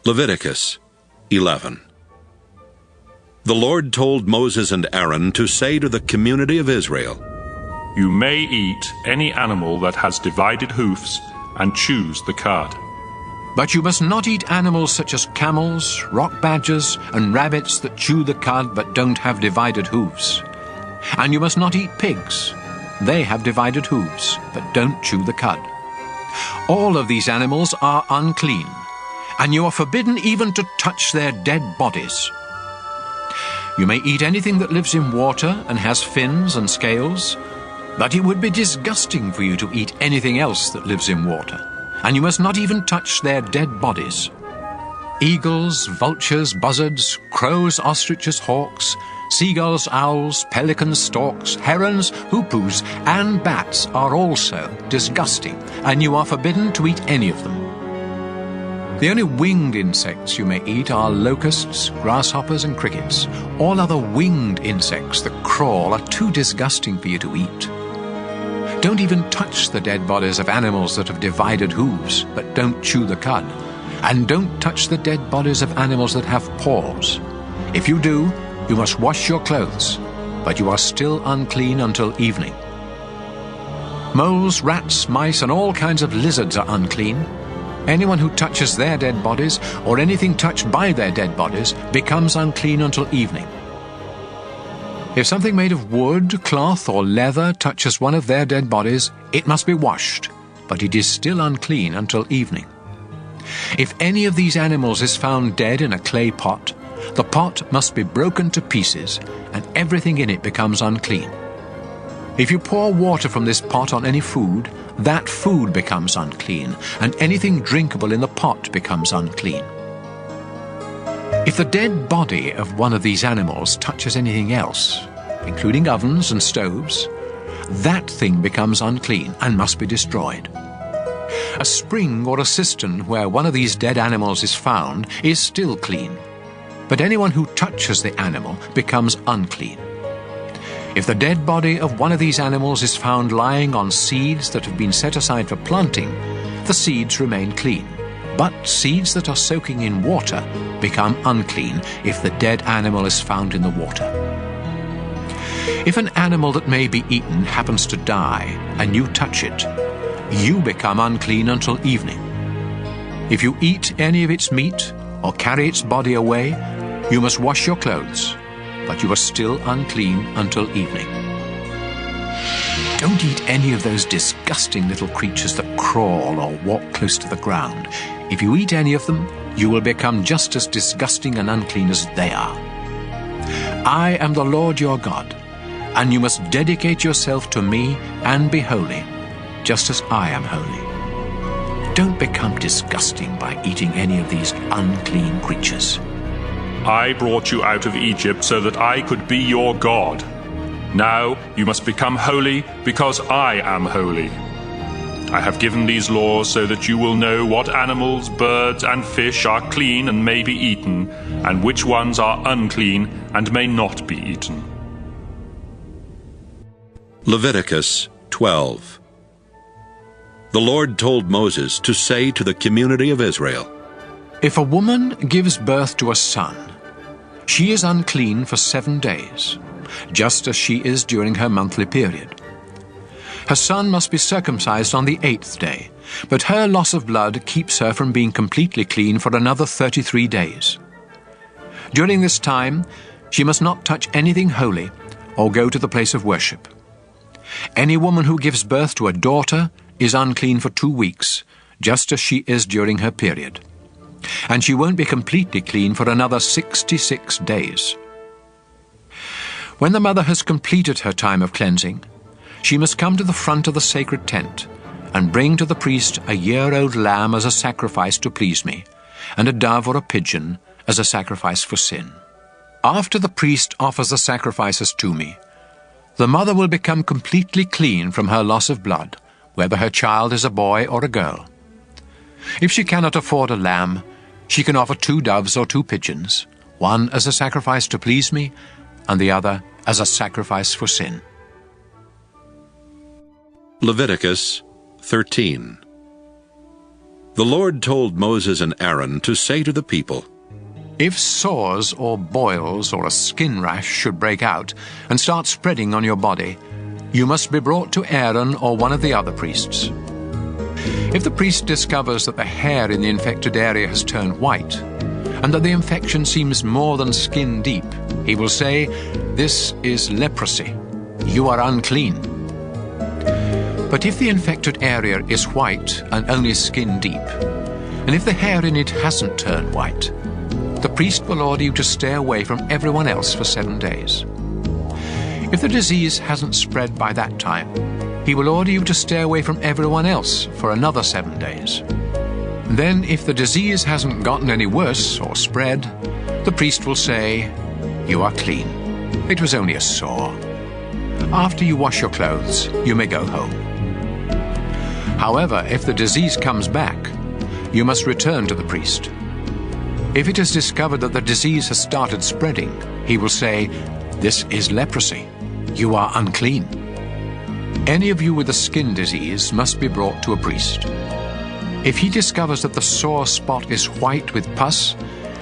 Leviticus 11. The Lord told Moses and Aaron to say to the community of Israel, You may eat any animal that has divided hoofs, and choose the cud. But you must not eat animals such as camels, rock badgers, and rabbits that chew the cud but don't have divided hooves. And you must not eat pigs. They have divided hooves, but don't chew the cud. All of these animals are unclean, and you are forbidden even to touch their dead bodies. You may eat anything that lives in water and has fins and scales, but it would be disgusting for you to eat anything else that lives in water, and you must not even touch their dead bodies. Eagles, vultures, buzzards, crows, ostriches, hawks, seagulls, owls, pelicans, storks, herons, hoopoes, and bats are also disgusting, and you are forbidden to eat any of them. The only winged insects you may eat are locusts, grasshoppers, and crickets. All other winged insects that crawl are too disgusting for you to eat. Don't even touch the dead bodies of animals that have divided hooves, but don't chew the cud. And don't touch the dead bodies of animals that have paws. If you do, you must wash your clothes, but you are still unclean until evening. Moles, rats, mice, and all kinds of lizards are unclean. Anyone who touches their dead bodies, or anything touched by their dead bodies, becomes unclean until evening. If something made of wood, cloth, or leather touches one of their dead bodies, it must be washed, but it is still unclean until evening. If any of these animals is found dead in a clay pot, the pot must be broken to pieces, and everything in it becomes unclean. If you pour water from this pot on any food, that food becomes unclean, and anything drinkable in the pot becomes unclean. If the dead body of one of these animals touches anything else, including ovens and stoves, that thing becomes unclean and must be destroyed. A spring or a cistern where one of these dead animals is found is still clean, but anyone who touches the animal becomes unclean. If the dead body of one of these animals is found lying on seeds that have been set aside for planting, the seeds remain clean, but seeds that are soaking in water become unclean if the dead animal is found in the water. If an animal that may be eaten happens to die and you touch it, you become unclean until evening. If you eat any of its meat or carry its body away, you must wash your clothes, but you are still unclean until evening. Don't eat any of those disgusting little creatures that crawl or walk close to the ground. If you eat any of them, you will become just as disgusting and unclean as they are. I am the Lord your God, and you must dedicate yourself to me and be holy, just as I am holy. Don't become disgusting by eating any of these unclean creatures. I brought you out of Egypt so that I could be your God. Now you must become holy because I am holy. I have given these laws so that you will know what animals, birds, and fish are clean and may be eaten, and which ones are unclean and may not be eaten. Leviticus 12. The Lord told Moses to say to the community of Israel, If a woman gives birth to a son, she is unclean for 7 days, just as she is during her monthly period. Her son must be circumcised on the 8th day, but her loss of blood keeps her from being completely clean for another 33 days. During this time, she must not touch anything holy or go to the place of worship. Any woman who gives birth to a daughter is unclean for 2 weeks, just as she is during her period. And she won't be completely clean for another 66 days. When the mother has completed her time of cleansing, she must come to the front of the sacred tent and bring to the priest a year-old lamb as a sacrifice to please me, and a dove or a pigeon as a sacrifice for sin. After the priest offers the sacrifices to me, the mother will become completely clean from her loss of blood, whether her child is a boy or a girl. If she cannot afford a lamb, she can offer 2 doves or 2 pigeons, one as a sacrifice to please me, and the other as a sacrifice for sin. Leviticus 13. The Lord told Moses and Aaron to say to the people, If sores or boils or a skin rash should break out and start spreading on your body, you must be brought to Aaron or one of the other priests. If the priest discovers that the hair in the infected area has turned white, and that the infection seems more than skin deep, he will say, This is leprosy. You are unclean. But if the infected area is white and only skin deep, and if the hair in it hasn't turned white, the priest will order you to stay away from everyone else for 7 days. If the disease hasn't spread by that time, he will order you to stay away from everyone else for another 7 days. Then, if the disease hasn't gotten any worse or spread, the priest will say, "You are clean. It was only a sore. After you wash your clothes, you may go home." However, if the disease comes back, you must return to the priest. If it is discovered that the disease has started spreading, he will say, "This is leprosy. You are unclean." Any of you with a skin disease must be brought to a priest. If he discovers that the sore spot is white with pus,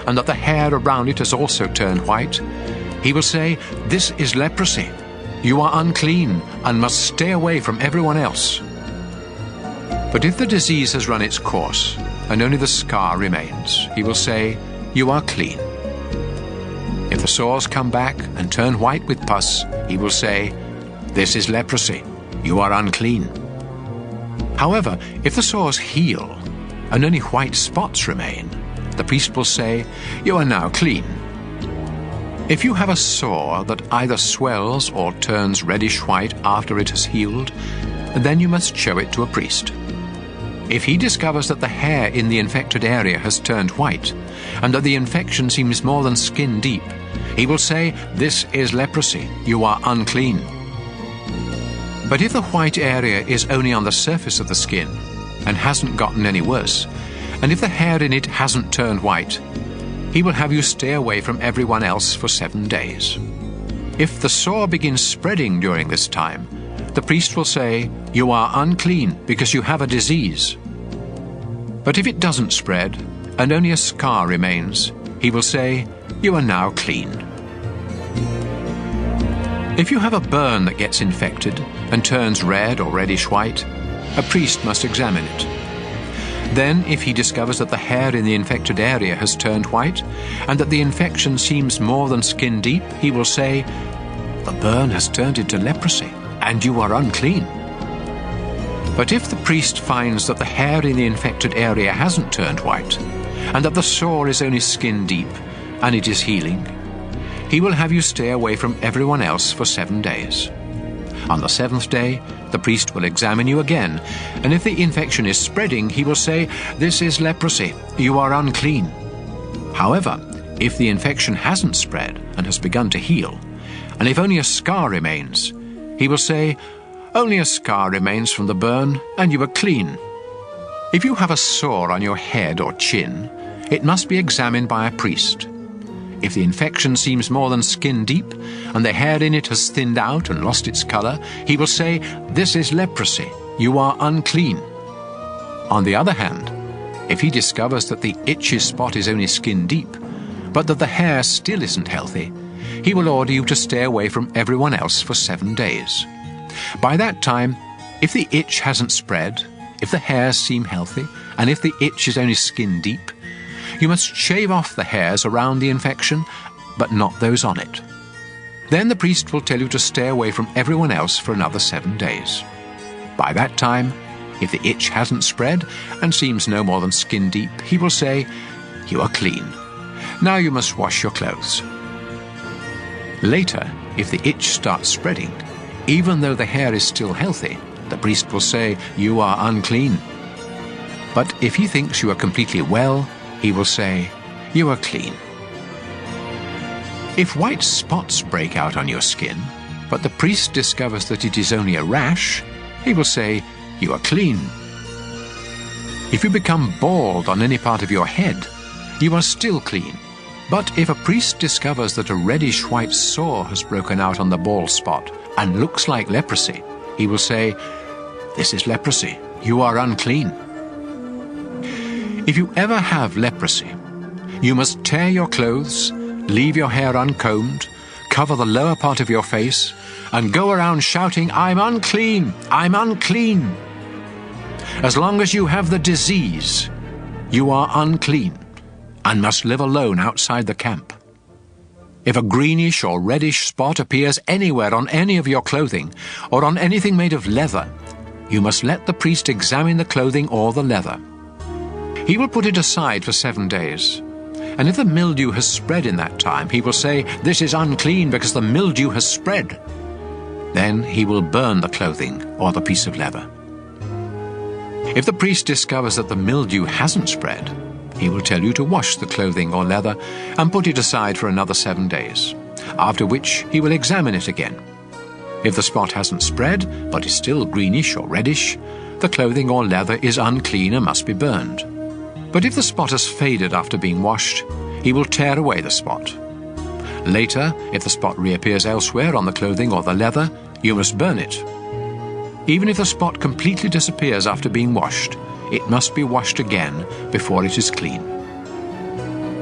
and that the hair around it has also turned white, he will say, "This is leprosy. You are unclean and must stay away from everyone else." But if the disease has run its course, and only the scar remains, he will say, "You are clean." If the sores come back and turn white with pus, he will say, "This is leprosy. You are unclean." However, if the sores heal and only white spots remain, the priest will say, "You are now clean." If you have a sore that either swells or turns reddish white after it has healed, then you must show it to a priest. If he discovers that the hair in the infected area has turned white, and that the infection seems more than skin deep, he will say, "This is leprosy. You are unclean." But if the white area is only on the surface of the skin and hasn't gotten any worse, and if the hair in it hasn't turned white, he will have you stay away from everyone else for 7 days. If the sore begins spreading during this time, the priest will say, "You are unclean because you have a disease." But if it doesn't spread and only a scar remains, he will say, "You are now clean." If you have a burn that gets infected and turns red or reddish white, a priest must examine it. Then, if he discovers that the hair in the infected area has turned white, and that the infection seems more than skin deep, he will say, "The burn has turned into leprosy, and you are unclean." But if the priest finds that the hair in the infected area hasn't turned white, and that the sore is only skin deep, and it is healing, he will have you stay away from everyone else for 7 days. On the 7th day, the priest will examine you again, and if the infection is spreading, he will say, "This is leprosy. You are unclean." However, if the infection hasn't spread and has begun to heal, and if only a scar remains, he will say, "Only a scar remains from the burn, and you are clean." If you have a sore on your head or chin, it must be examined by a priest. If the infection seems more than skin deep, and the hair in it has thinned out and lost its color, he will say, "This is leprosy. You are unclean." On the other hand, if he discovers that the itchy spot is only skin deep, but that the hair still isn't healthy, he will order you to stay away from everyone else for 7 days. By that time, if the itch hasn't spread, if the hairs seem healthy, and if the itch is only skin deep, you must shave off the hairs around the infection, but not those on it. Then the priest will tell you to stay away from everyone else for another 7 days. By that time, if the itch hasn't spread and seems no more than skin deep, he will say, "You are clean. Now you must wash your clothes." Later, if the itch starts spreading, even though the hair is still healthy, the priest will say, "You are unclean." But if he thinks you are completely well, he will say, "You are clean." If white spots break out on your skin, but the priest discovers that it is only a rash, he will say, "You are clean." If you become bald on any part of your head, you are still clean. But if a priest discovers that a reddish white sore has broken out on the bald spot and looks like leprosy, he will say, "This is leprosy. You are unclean." If you ever have leprosy, you must tear your clothes, leave your hair uncombed, cover the lower part of your face, and go around shouting, "I'm unclean! I'm unclean!" As long as you have the disease, you are unclean and must live alone outside the camp. If a greenish or reddish spot appears anywhere on any of your clothing or on anything made of leather, you must let the priest examine the clothing or the leather. He will put it aside for 7 days. And if the mildew has spread in that time, he will say, "This is unclean because the mildew has spread." Then he will burn the clothing or the piece of leather. If the priest discovers that the mildew hasn't spread, he will tell you to wash the clothing or leather and put it aside for another 7 days, after which he will examine it again. If the spot hasn't spread, but is still greenish or reddish, the clothing or leather is unclean and must be burned. But if the spot has faded after being washed, he will tear away the spot. Later, if the spot reappears elsewhere on the clothing or the leather, you must burn it. Even if the spot completely disappears after being washed, it must be washed again before it is clean.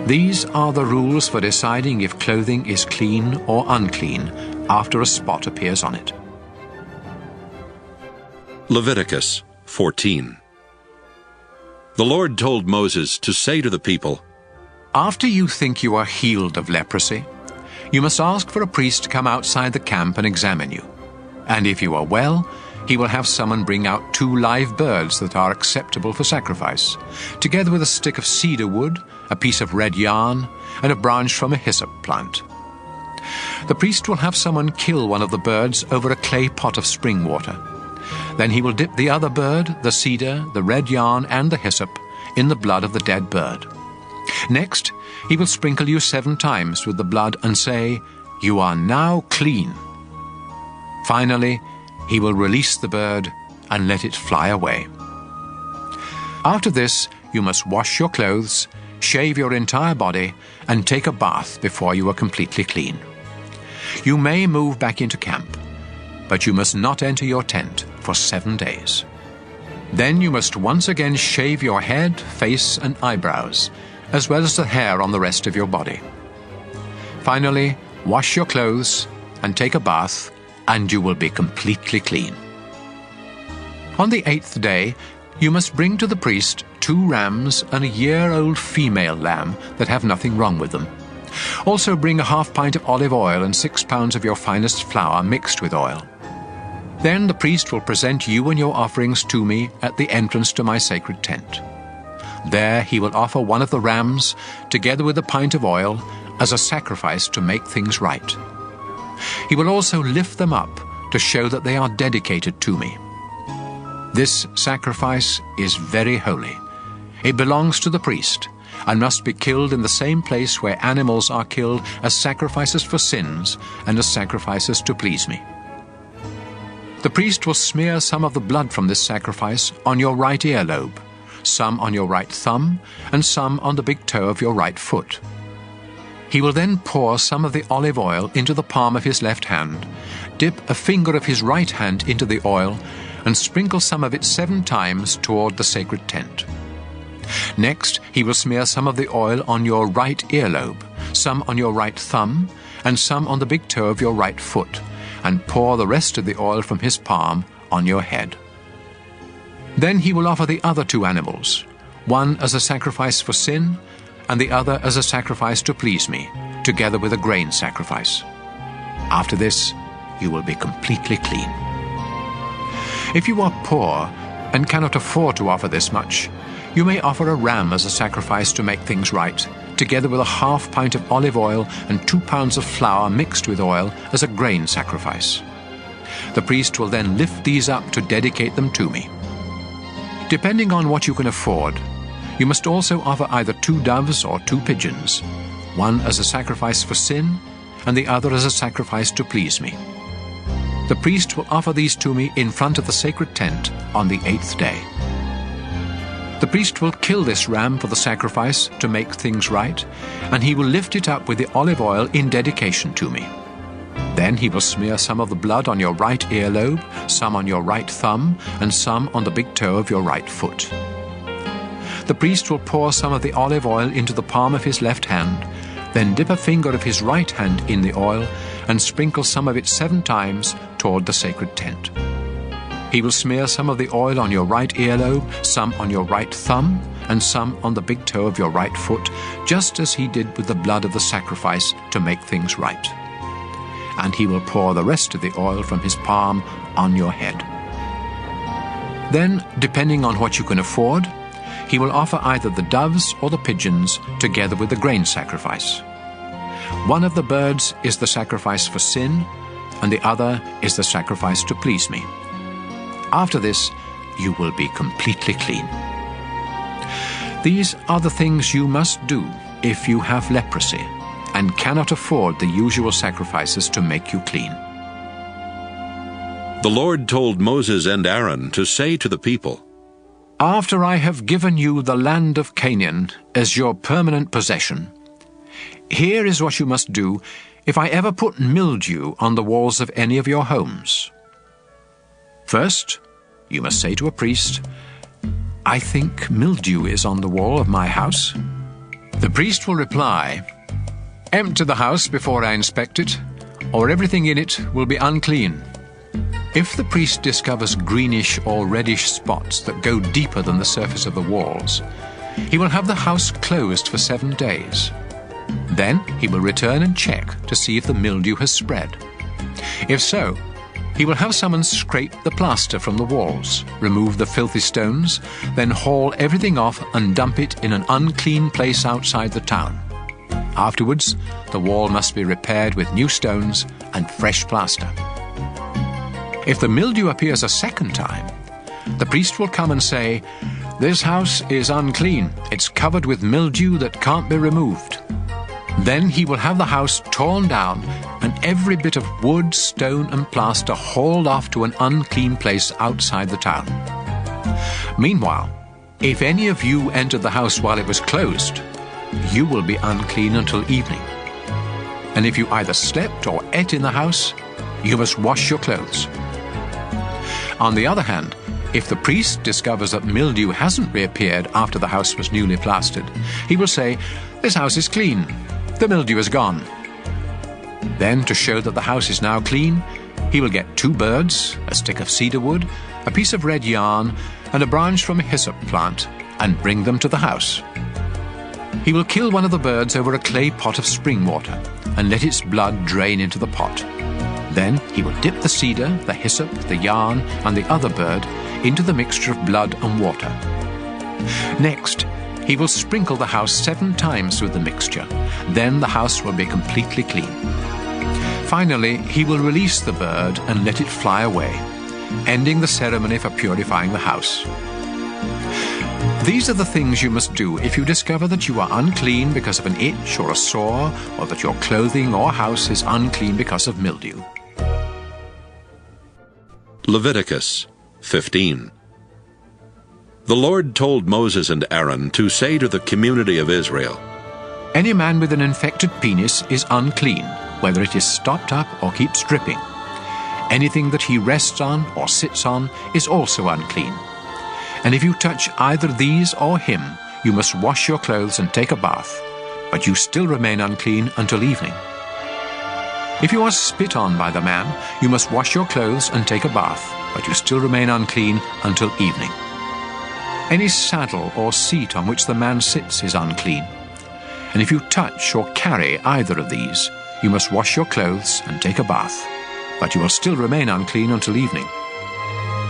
These are the rules for deciding if clothing is clean or unclean after a spot appears on it. Leviticus 14. The Lord told Moses to say to the people, After you think you are healed of leprosy, you must ask for a priest to come outside the camp and examine you. And if you are well, he will have someone bring out 2 live birds that are acceptable for sacrifice, together with a stick of cedar wood, a piece of red yarn, and a branch from a hyssop plant. The priest will have someone kill one of the birds over a clay pot of spring water. Then he will dip the other bird, the cedar, the red yarn, and the hyssop in the blood of the dead bird. Next, he will sprinkle you 7 times with the blood and say, "You are now clean." Finally, he will release the bird and let it fly away. After this, you must wash your clothes, shave your entire body, and take a bath before you are completely clean. You may move back into camp, but you must not enter your tent for 7 days. Then you must once again shave your head, face, and eyebrows, as well as the hair on the rest of your body. Finally, wash your clothes and take a bath, and you will be completely clean. On the 8th day, you must bring to the priest 2 rams and a year-old female lamb that have nothing wrong with them. Also bring a half pint of olive oil and 6 pounds of your finest flour mixed with oil. Then the priest will present you and your offerings to me at the entrance to my sacred tent. There he will offer one of the rams, together with a pint of oil, as a sacrifice to make things right. He will also lift them up to show that they are dedicated to me. This sacrifice is very holy. It belongs to the priest and must be killed in the same place where animals are killed as sacrifices for sins and as sacrifices to please me. The priest will smear some of the blood from this sacrifice on your right earlobe, some on your right thumb, and some on the big toe of your right foot. He will then pour some of the olive oil into the palm of his left hand, dip a finger of his right hand into the oil, and sprinkle some of it 7 times toward the sacred tent. Next, he will smear some of the oil on your right earlobe, some on your right thumb, and some on the big toe of your right foot, and pour the rest of the oil from his palm on your head. Then he will offer the other 2 animals, one as a sacrifice for sin, and the other as a sacrifice to please me, together with a grain sacrifice. After this, you will be completely clean. If you are poor and cannot afford to offer this much, you may offer a ram as a sacrifice to make things right, together with a half pint of olive oil and 2 pounds of flour mixed with oil as a grain sacrifice. The priest will then lift these up to dedicate them to me. Depending on what you can afford, you must also offer either 2 doves or 2 pigeons, one as a sacrifice for sin and the other as a sacrifice to please me. The priest will offer these to me in front of the sacred tent on the 8th day. The priest will kill this ram for the sacrifice to make things right, and he will lift it up with the olive oil in dedication to me. Then he will smear some of the blood on your right earlobe, some on your right thumb, and some on the big toe of your right foot. The priest will pour some of the olive oil into the palm of his left hand, then dip a finger of his right hand in the oil and sprinkle some of it 7 times toward the sacred tent. He will smear some of the oil on your right earlobe, some on your right thumb, and some on the big toe of your right foot, just as he did with the blood of the sacrifice to make things right. And he will pour the rest of the oil from his palm on your head. Then, depending on what you can afford, he will offer either the doves or the pigeons together with the grain sacrifice. One of the birds is the sacrifice for sin, and the other is the sacrifice to please me. After this, you will be completely clean. These are the things you must do if you have leprosy and cannot afford the usual sacrifices to make you clean. The Lord told Moses and Aaron to say to the people, After I have given you the land of Canaan as your permanent possession, here is what you must do if I ever put mildew on the walls of any of your homes. First, you must say to a priest, I think mildew is on the wall of my house. The priest will reply, Empty the house before I inspect it, or everything in it will be unclean. If the priest discovers greenish or reddish spots that go deeper than the surface of the walls, he will have the house closed for 7 days. Then he will return and check to see if the mildew has spread. If so, he will have someone scrape the plaster from the walls, remove the filthy stones, then haul everything off and dump it in an unclean place outside the town. Afterwards, the wall must be repaired with new stones and fresh plaster. If the mildew appears a second time, the priest will come and say, This house is unclean. It's covered with mildew that can't be removed. Then he will have the house torn down and every bit of wood, stone and plaster hauled off to an unclean place outside the town. Meanwhile, if any of you entered the house while it was closed, you will be unclean until evening. And if you either slept or ate in the house, you must wash your clothes. On the other hand, if the priest discovers that mildew hasn't reappeared after the house was newly plastered, he will say, This house is clean. The mildew is gone. Then, to show that the house is now clean, he will get 2 birds, a stick of cedar wood, a piece of red yarn, and a branch from a hyssop plant, and bring them to the house. He will kill one of the birds over a clay pot of spring water, and let its blood drain into the pot. Then he will dip the cedar, the hyssop, the yarn, and the other bird into the mixture of blood and water. Next, he will sprinkle the house 7 times with the mixture. Then the house will be completely clean. Finally, he will release the bird and let it fly away, ending the ceremony for purifying the house. These are the things you must do if you discover that you are unclean because of an itch or a sore, or that your clothing or house is unclean because of mildew. Leviticus 15. The Lord told Moses and Aaron to say to the community of Israel, Any man with an infected penis is unclean, whether it is stopped up or keeps dripping. Anything that he rests on or sits on is also unclean. And if you touch either these or him, you must wash your clothes and take a bath, but you still remain unclean until evening. If you are spit on by the man, you must wash your clothes and take a bath, but you still remain unclean until evening. Any saddle or seat on which the man sits is unclean. And if you touch or carry either of these, you must wash your clothes and take a bath, but you will still remain unclean until evening.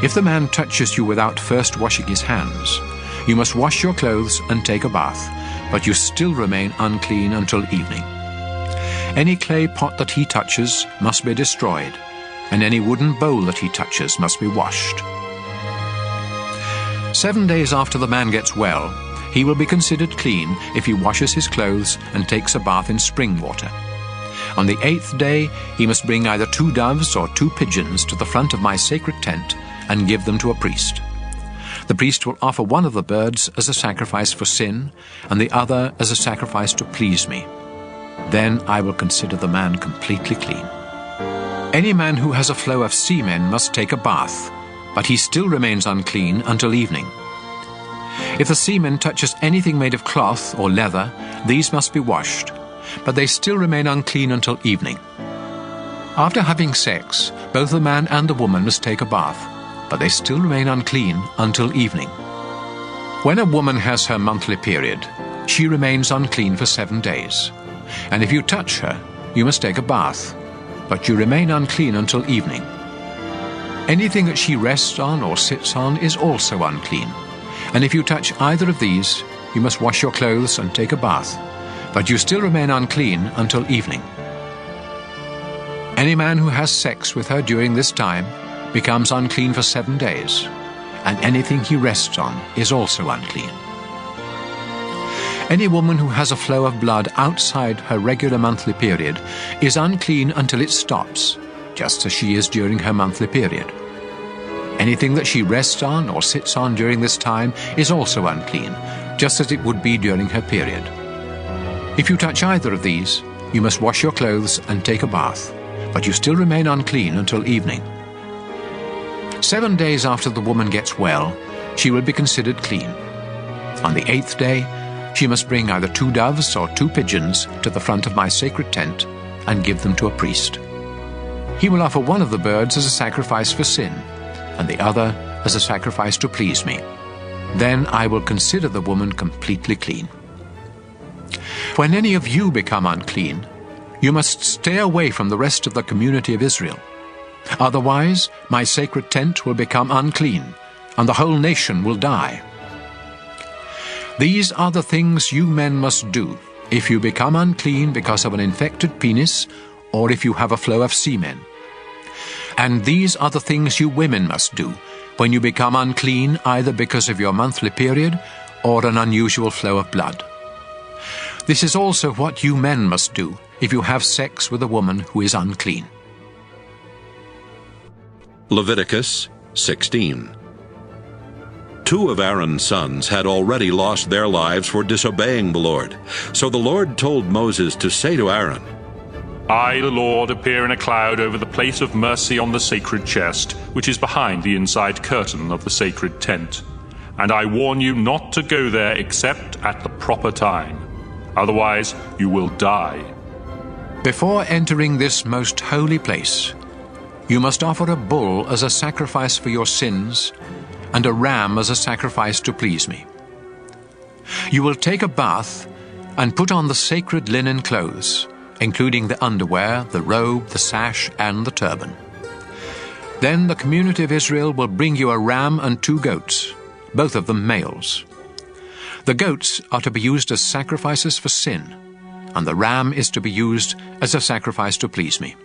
If the man touches you without first washing his hands, you must wash your clothes and take a bath, but you still remain unclean until evening. Any clay pot that he touches must be destroyed, and any wooden bowl that he touches must be washed. 7 days after the man gets well, he will be considered clean if he washes his clothes and takes a bath in spring water. On the 8th day, he must bring either 2 doves or 2 pigeons to the front of my sacred tent and give them to a priest. The priest will offer one of the birds as a sacrifice for sin, and the other as a sacrifice to please me. Then I will consider the man completely clean. Any man who has a flow of semen must take a bath, but he still remains unclean until evening. If the semen touches anything made of cloth or leather, these must be washed, but they still remain unclean until evening. After having sex, both the man and the woman must take a bath, but they still remain unclean until evening. When a woman has her monthly period, she remains unclean for 7 days. And if you touch her, you must take a bath, but you remain unclean until evening. Anything that she rests on or sits on is also unclean, And if you touch either of these, you must wash your clothes and take a bath, but you still remain unclean until evening. Any man who has sex with her during this time becomes unclean for 7 days, and anything he rests on is also unclean. Any woman who has a flow of blood outside her regular monthly period is unclean until it stops, just as she is during her monthly period. Anything that she rests on or sits on during this time is also unclean, just as it would be during her period. If you touch either of these, you must wash your clothes and take a bath, but you still remain unclean until evening. 7 days after the woman gets well, she will be considered clean. On the 8th day, she must bring either 2 doves or 2 pigeons to the front of my sacred tent and give them to a priest. He will offer one of the birds as a sacrifice for sin, and the other as a sacrifice to please me. Then I will consider the woman completely clean. When any of you become unclean, you must stay away from the rest of the community of Israel. Otherwise, my sacred tent will become unclean, and the whole nation will die. These are the things you men must do if you become unclean because of an infected penis, or if you have a flow of semen. And these are the things you women must do when you become unclean either because of your monthly period or an unusual flow of blood. This is also what you men must do if you have sex with a woman who is unclean. Leviticus 16. 2 of Aaron's sons had already lost their lives for disobeying the Lord. So the Lord told Moses to say to Aaron, I, the Lord, appear in a cloud over the place of mercy on the sacred chest, which is behind the inside curtain of the sacred tent. And I warn you not to go there except at the proper time. Otherwise you will die. Before entering this most holy place, you must offer a bull as a sacrifice for your sins and a ram as a sacrifice to please me. You will take a bath and put on the sacred linen clothes, including the underwear, the robe, the sash, and the turban. Then the community of Israel will bring you a ram and 2 goats, both of them males. The goats are to be used as sacrifices for sin, and the ram is to be used as a sacrifice to please me.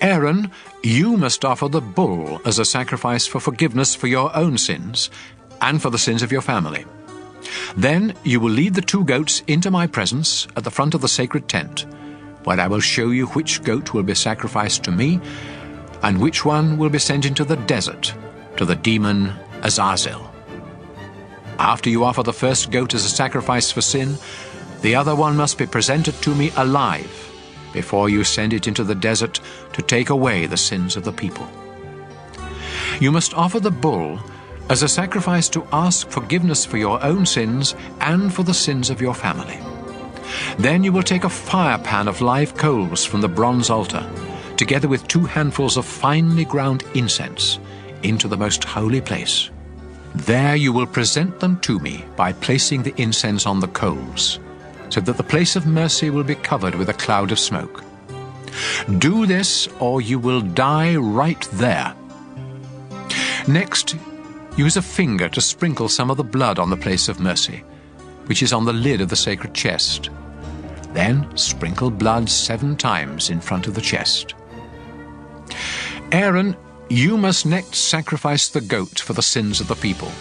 Aaron, you must offer the bull as a sacrifice for forgiveness for your own sins and for the sins of your family. Then you will lead the 2 goats into my presence at the front of the sacred tent, where I will show you which goat will be sacrificed to me and which one will be sent into the desert to the demon Azazel. After you offer the first goat as a sacrifice for sin, the other one must be presented to me alive before you send it into the desert to take away the sins of the people. You must offer the bull as a sacrifice to ask forgiveness for your own sins and for the sins of your family. Then you will take a fire pan of live coals from the bronze altar, together with 2 handfuls of finely ground incense, into the most holy place. There you will present them to me by placing the incense on the coals, so that the place of mercy will be covered with a cloud of smoke. Do this, or you will die right there. Next, use a finger to sprinkle some of the blood on the place of mercy, which is on the lid of the sacred chest. Then sprinkle blood 7 times in front of the chest. Aaron, you must next sacrifice the goat for the sins of the people,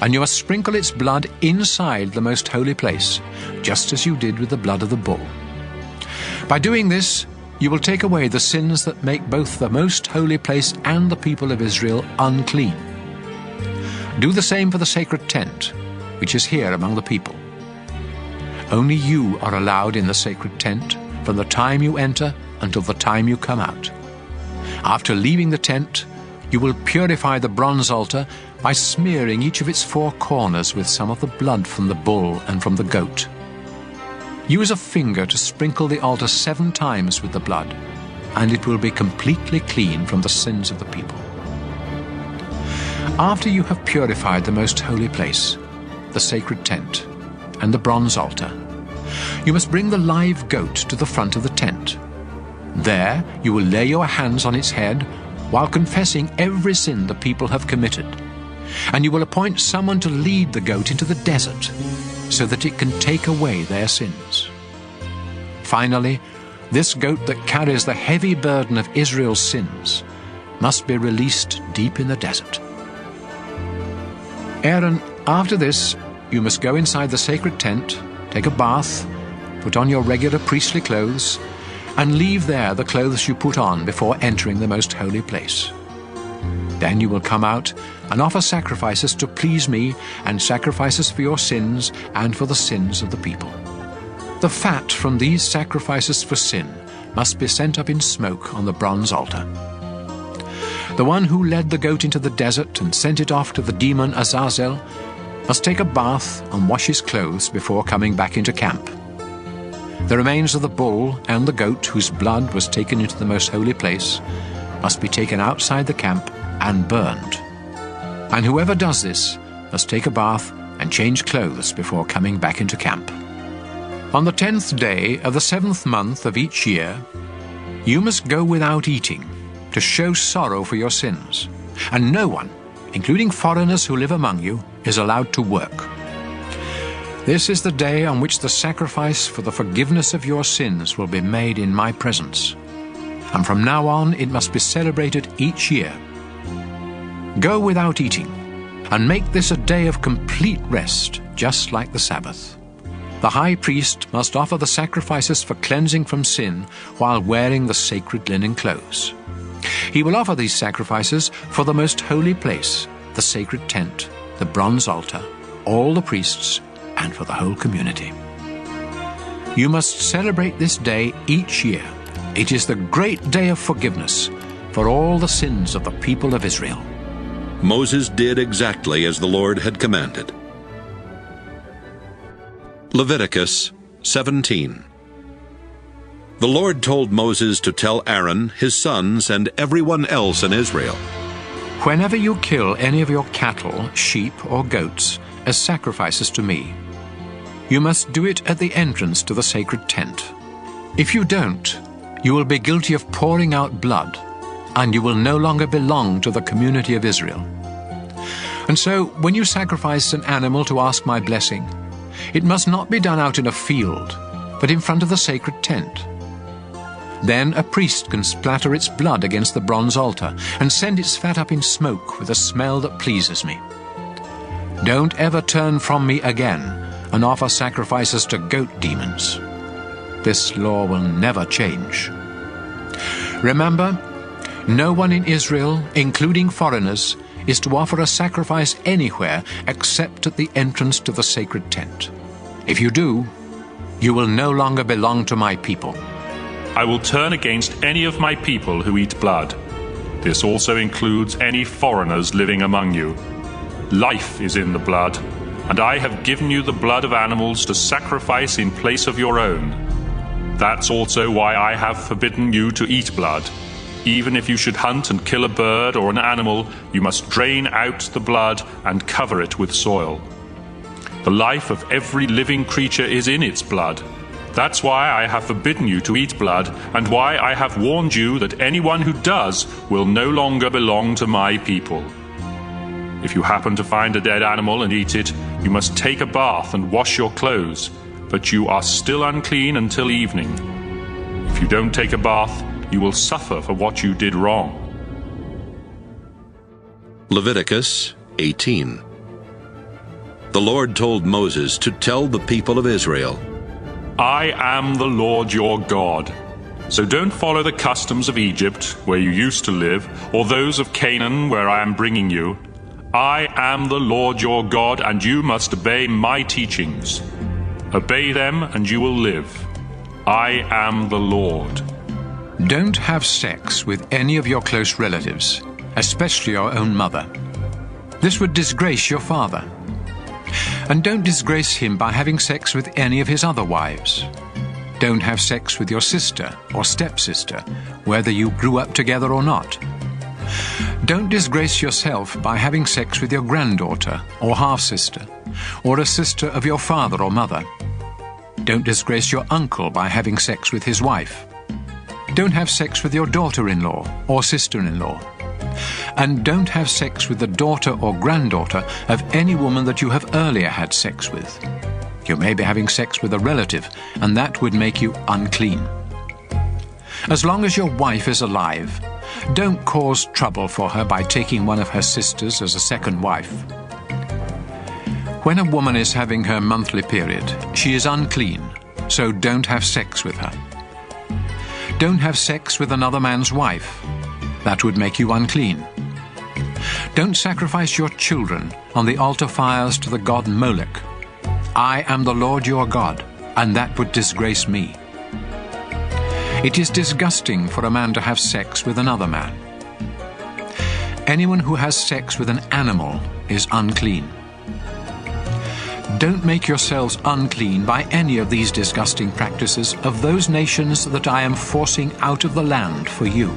and you must sprinkle its blood inside the most holy place, just as you did with the blood of the bull. By doing this, you will take away the sins that make both the most holy place and the people of Israel unclean. Do the same for the sacred tent, which is here among the people. Only you are allowed in the sacred tent from the time you enter until the time you come out. After leaving the tent, you will purify the bronze altar by smearing each of its 4 corners with some of the blood from the bull and from the goat. Use a finger to sprinkle the altar 7 times with the blood, and it will be completely clean from the sins of the people. After you have purified the most holy place, the sacred tent, and the bronze altar, you must bring the live goat to the front of the tent. There you will lay your hands on its head while confessing every sin the people have committed, And you will appoint someone to lead the goat into the desert, so that it can take away their sins. Finally, this goat that carries the heavy burden of Israel's sins must be released deep in the desert. Aaron, after this, you must go inside the sacred tent, take a bath, put on your regular priestly clothes, and leave there the clothes you put on before entering the most holy place. Then you will come out and offer sacrifices to please me, and sacrifices for your sins and for the sins of the people. The fat from these sacrifices for sin must be sent up in smoke on the bronze altar. The one who led the goat into the desert and sent it off to the demon Azazel must take a bath and wash his clothes before coming back into camp. The remains of the bull and the goat whose blood was taken into the most holy place must be taken outside the camp and burned. And whoever does this must take a bath and change clothes before coming back into camp. On the 10th day of the 7th month of each year, you must go without eating, to show sorrow for your sins, and no one, including foreigners who live among you, is allowed to work. This is the day on which the sacrifice for the forgiveness of your sins will be made in my presence, and from now on it must be celebrated each year. Go without eating, and make this a day of complete rest, just like the Sabbath. The high priest must offer the sacrifices for cleansing from sin while wearing the sacred linen clothes. He will offer these sacrifices for the most holy place, the sacred tent, the bronze altar, all the priests, and for the whole community. You must celebrate this day each year. It is the great day of forgiveness for all the sins of the people of Israel. Moses did exactly as the Lord had commanded. Leviticus 17. The Lord told Moses to tell Aaron, his sons, and everyone else in Israel, "Whenever you kill any of your cattle, sheep, or goats as sacrifices to me, you must do it at the entrance to the sacred tent. If you don't, you will be guilty of pouring out blood, and you will no longer belong to the community of Israel. And so, when you sacrifice an animal to ask my blessing, it must not be done out in a field, but in front of the sacred tent. Then a priest can splatter its blood against the bronze altar and send its fat up in smoke with a smell that pleases me. Don't ever turn from me again and offer sacrifices to goat demons. This law will never change. Remember, no one in Israel, including foreigners, is to offer a sacrifice anywhere except at the entrance to the sacred tent. If you do, you will no longer belong to my people. I will turn against any of my people who eat blood. This also includes any foreigners living among you. Life is in the blood, and I have given you the blood of animals to sacrifice in place of your own. That's also why I have forbidden you to eat blood. Even if you should hunt and kill a bird or an animal, you must drain out the blood and cover it with soil. The life of every living creature is in its blood. That's why I have forbidden you to eat blood, and why I have warned you that anyone who does will no longer belong to my people. If you happen to find a dead animal and eat it, you must take a bath and wash your clothes, but you are still unclean until evening. If you don't take a bath, you will suffer for what you did wrong. Leviticus 18. The Lord told Moses to tell the people of Israel, I am the Lord your God. So don't follow the customs of Egypt, where you used to live, or those of Canaan, where I am bringing you. I am the Lord your God, and you must obey my teachings. Obey them, and you will live. I am the Lord. Don't have sex with any of your close relatives, especially your own mother. This would disgrace your father. And don't disgrace him by having sex with any of his other wives. Don't have sex with your sister or stepsister, whether you grew up together or not. Don't disgrace yourself by having sex with your granddaughter or half-sister, or a sister of your father or mother. Don't disgrace your uncle by having sex with his wife. Don't have sex with your daughter-in-law or sister-in-law. And don't have sex with the daughter or granddaughter of any woman that you have earlier had sex with. You may be having sex with a relative, and that would make you unclean. As long as your wife is alive, don't cause trouble for her by taking one of her sisters as a second wife. When a woman is having her monthly period, she is unclean, so don't have sex with her. Don't have sex with another man's wife. That would make you unclean. Don't sacrifice your children on the altar fires to the god Molech. I am the Lord your God, and that would disgrace me. It is disgusting for a man to have sex with another man. Anyone who has sex with an animal is unclean. Don't make yourselves unclean by any of these disgusting practices of those nations that I am forcing out of the land for you.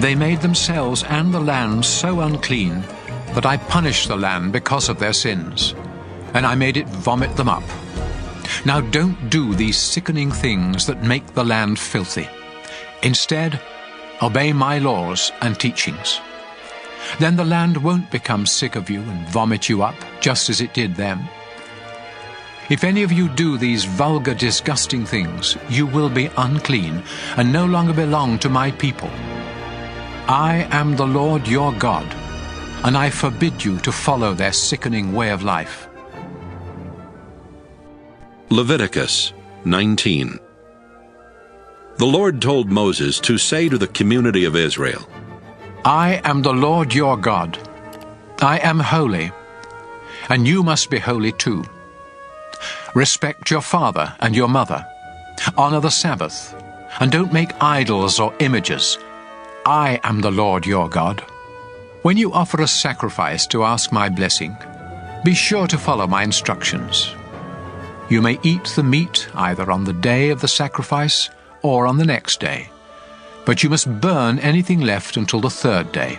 They made themselves and the land so unclean that I punished the land because of their sins, and I made it vomit them up. Now don't do these sickening things that make the land filthy. Instead, obey my laws and teachings. Then the land won't become sick of you and vomit you up, just as it did them. If any of you do these vulgar, disgusting things, you will be unclean and no longer belong to my people. I am the Lord your God, and I forbid you to follow their sickening way of life. Leviticus 19. The Lord told Moses to say to the community of Israel, I am the Lord your God. I am holy, and you must be holy too. Respect your father and your mother. Honor the Sabbath, and don't make idols or images. I am the Lord your God. When you offer a sacrifice to ask my blessing, be sure to follow my instructions. You may eat the meat either on the day of the sacrifice or on the next day, but you must burn anything left until the third day.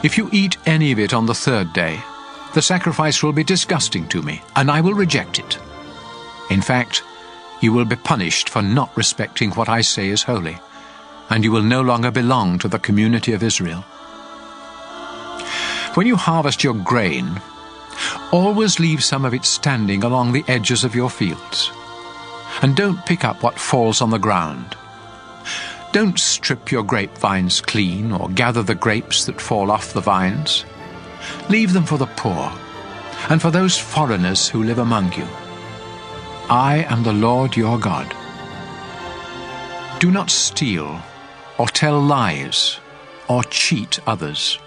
If you eat any of it on the third day, the sacrifice will be disgusting to me, and I will reject it. In fact, you will be punished for not respecting what I say is holy, and you will no longer belong to the community of Israel. When you harvest your grain, always leave some of it standing along the edges of your fields, and don't pick up what falls on the ground. Don't strip your grapevines clean or gather the grapes that fall off the vines. Leave them for the poor and for those foreigners who live among you. I am the Lord your God. Do not steal or tell lies or cheat others.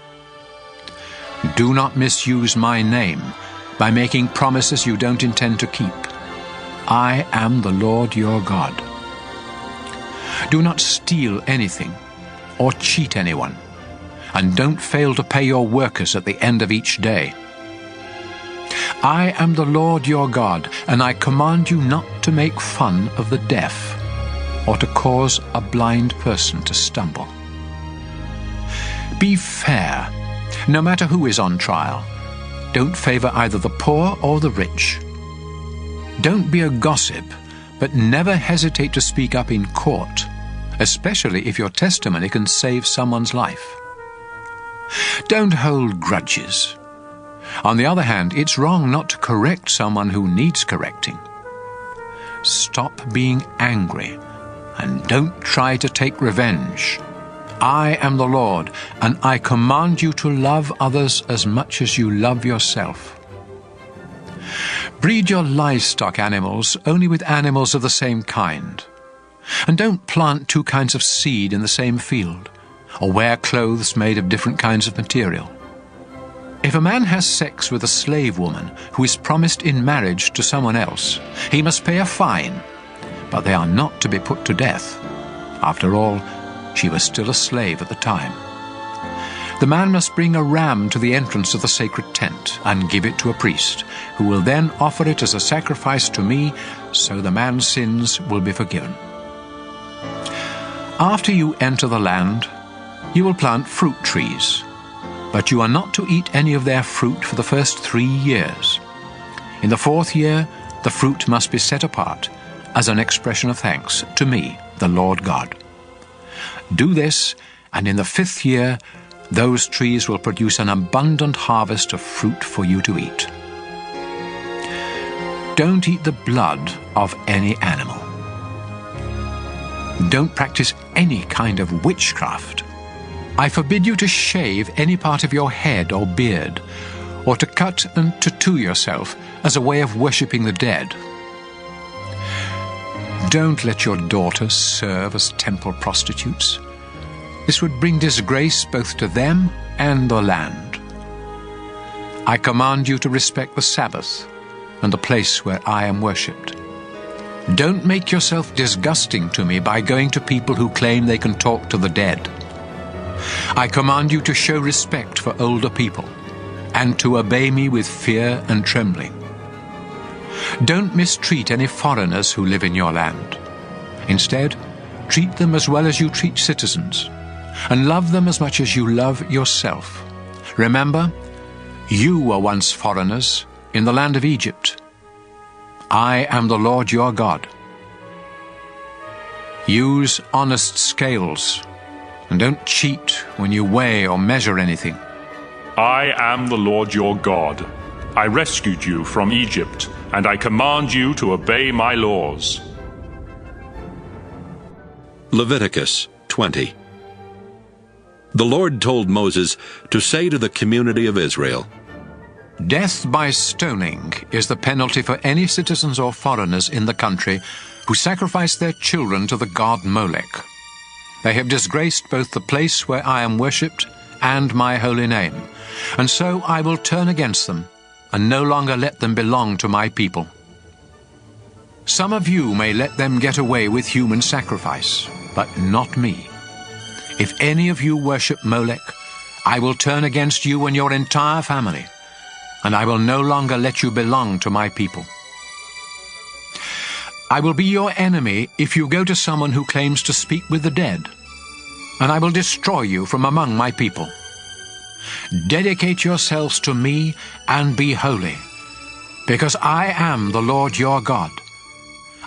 Do not misuse my name by making promises you don't intend to keep. I am the Lord your God. Do not steal anything or cheat anyone, and don't fail to pay your workers at the end of each day. I am the Lord your God, and I command you not to make fun of the deaf or to cause a blind person to stumble. Be fair, no matter who is on trial. Don't favor either the poor or the rich. Don't be a gossip, but never hesitate to speak up in court, especially if your testimony can save someone's life. Don't hold grudges. On the other hand, it's wrong not to correct someone who needs correcting. Stop being angry, and don't try to take revenge. I am the Lord, and I command you to love others as much as you love yourself. Breed your livestock animals only with animals of the same kind. And don't plant two kinds of seed in the same field, or wear clothes made of different kinds of material. If a man has sex with a slave woman who is promised in marriage to someone else, he must pay a fine, but they are not to be put to death. After all, she was still a slave at the time. The man must bring a ram to the entrance of the sacred tent and give it to a priest, who will then offer it as a sacrifice to me, so the man's sins will be forgiven. After you enter the land, you will plant fruit trees, but you are not to eat any of their fruit for the first 3 years. In the 4th year, the fruit must be set apart as an expression of thanks to me, the Lord God. Do this, and in the 5th year, those trees will produce an abundant harvest of fruit for you to eat. Don't eat the blood of any animal. Don't practice any kind of witchcraft. I forbid you to shave any part of your head or beard, or to cut and tattoo yourself as a way of worshipping the dead. Don't let your daughters serve as temple prostitutes. This would bring disgrace both to them and the land. I command you to respect the Sabbath and the place where I am worshipped. Don't make yourself disgusting to me by going to people who claim they can talk to the dead. I command you to show respect for older people and to obey me with fear and trembling. Don't mistreat any foreigners who live in your land. Instead, treat them as well as you treat citizens, and love them as much as you love yourself. Remember, you were once foreigners in the land of Egypt. I am the Lord your God. Use honest scales, and don't cheat when you weigh or measure anything. I am the Lord your God. I rescued you from Egypt, and I command you to obey my laws. Leviticus 20. The Lord told Moses to say to the community of Israel, Death by stoning is the penalty for any citizens or foreigners in the country who sacrifice their children to the god Molech. They have disgraced both the place where I am worshipped and my holy name, and so I will turn against them and no longer let them belong to my people. Some of you may let them get away with human sacrifice, but not me. If any of you worship Molech, I will turn against you and your entire family, and I will no longer let you belong to my people. I will be your enemy if you go to someone who claims to speak with the dead, and I will destroy you from among my people. Dedicate yourselves to me and be holy, because I am the Lord your God.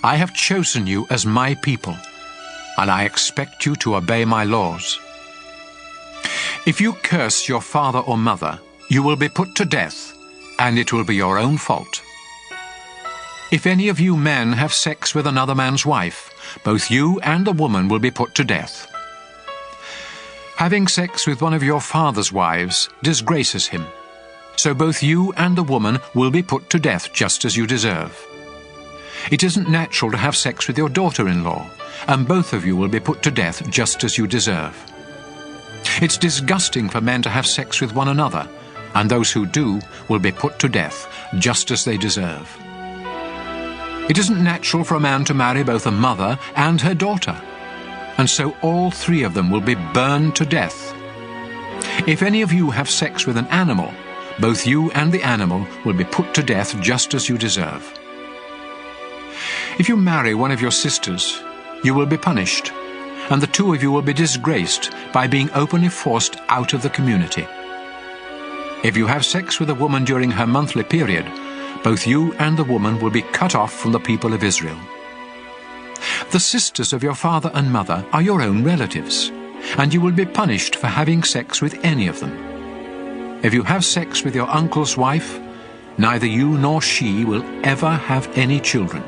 I have chosen you as my people, and I expect you to obey my laws. If you curse your father or mother, you will be put to death, and it will be your own fault. If any of you men have sex with another man's wife, both you and the woman will be put to death. Having sex with one of your father's wives disgraces him, so both you and the woman will be put to death just as you deserve. It isn't natural to have sex with your daughter-in-law, and both of you will be put to death just as you deserve. It's disgusting for men to have sex with one another, and those who do will be put to death just as they deserve. It isn't natural for a man to marry both a mother and her daughter, and so all three of them will be burned to death. If any of you have sex with an animal, both you and the animal will be put to death just as you deserve. If you marry one of your sisters, you will be punished, and the two of you will be disgraced by being openly forced out of the community. If you have sex with a woman during her monthly period, both you and the woman will be cut off from the people of Israel. The sisters of your father and mother are your own relatives, and you will be punished for having sex with any of them. If you have sex with your uncle's wife, neither you nor she will ever have any children.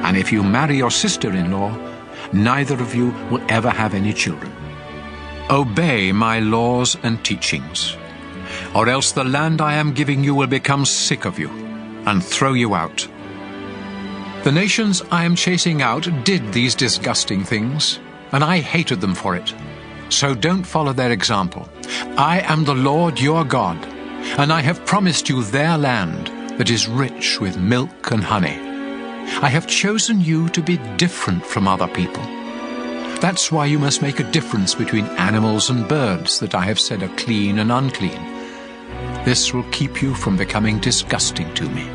And if you marry your sister-in-law, neither of you will ever have any children. Obey my laws and teachings, or else the land I am giving you will become sick of you and throw you out. The nations I am chasing out did these disgusting things, and I hated them for it. So don't follow their example. I am the Lord your God, and I have promised you their land that is rich with milk and honey. I have chosen you to be different from other people. That's why you must make a difference between animals and birds that I have said are clean and unclean. This will keep you from becoming disgusting to me.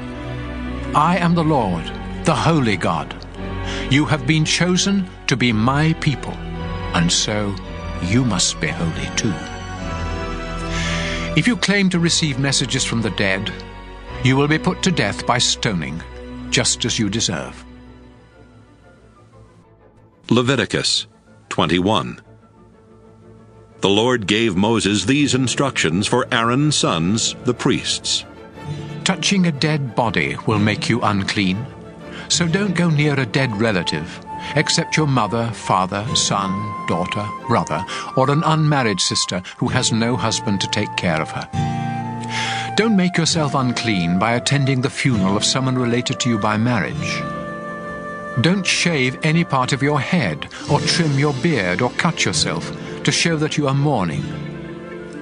I am the Lord, the holy God. You have been chosen to be my people, and so you must be holy too. If you claim to receive messages from the dead, you will be put to death by stoning, just as you deserve. Leviticus 21. The Lord gave Moses these instructions for Aaron's sons, the priests. Touching a dead body will make you unclean. So don't go near a dead relative, except your mother, father, son, daughter, brother, or an unmarried sister who has no husband to take care of her. Don't make yourself unclean by attending the funeral of someone related to you by marriage. Don't shave any part of your head, or trim your beard, or cut yourself, to show that you are mourning.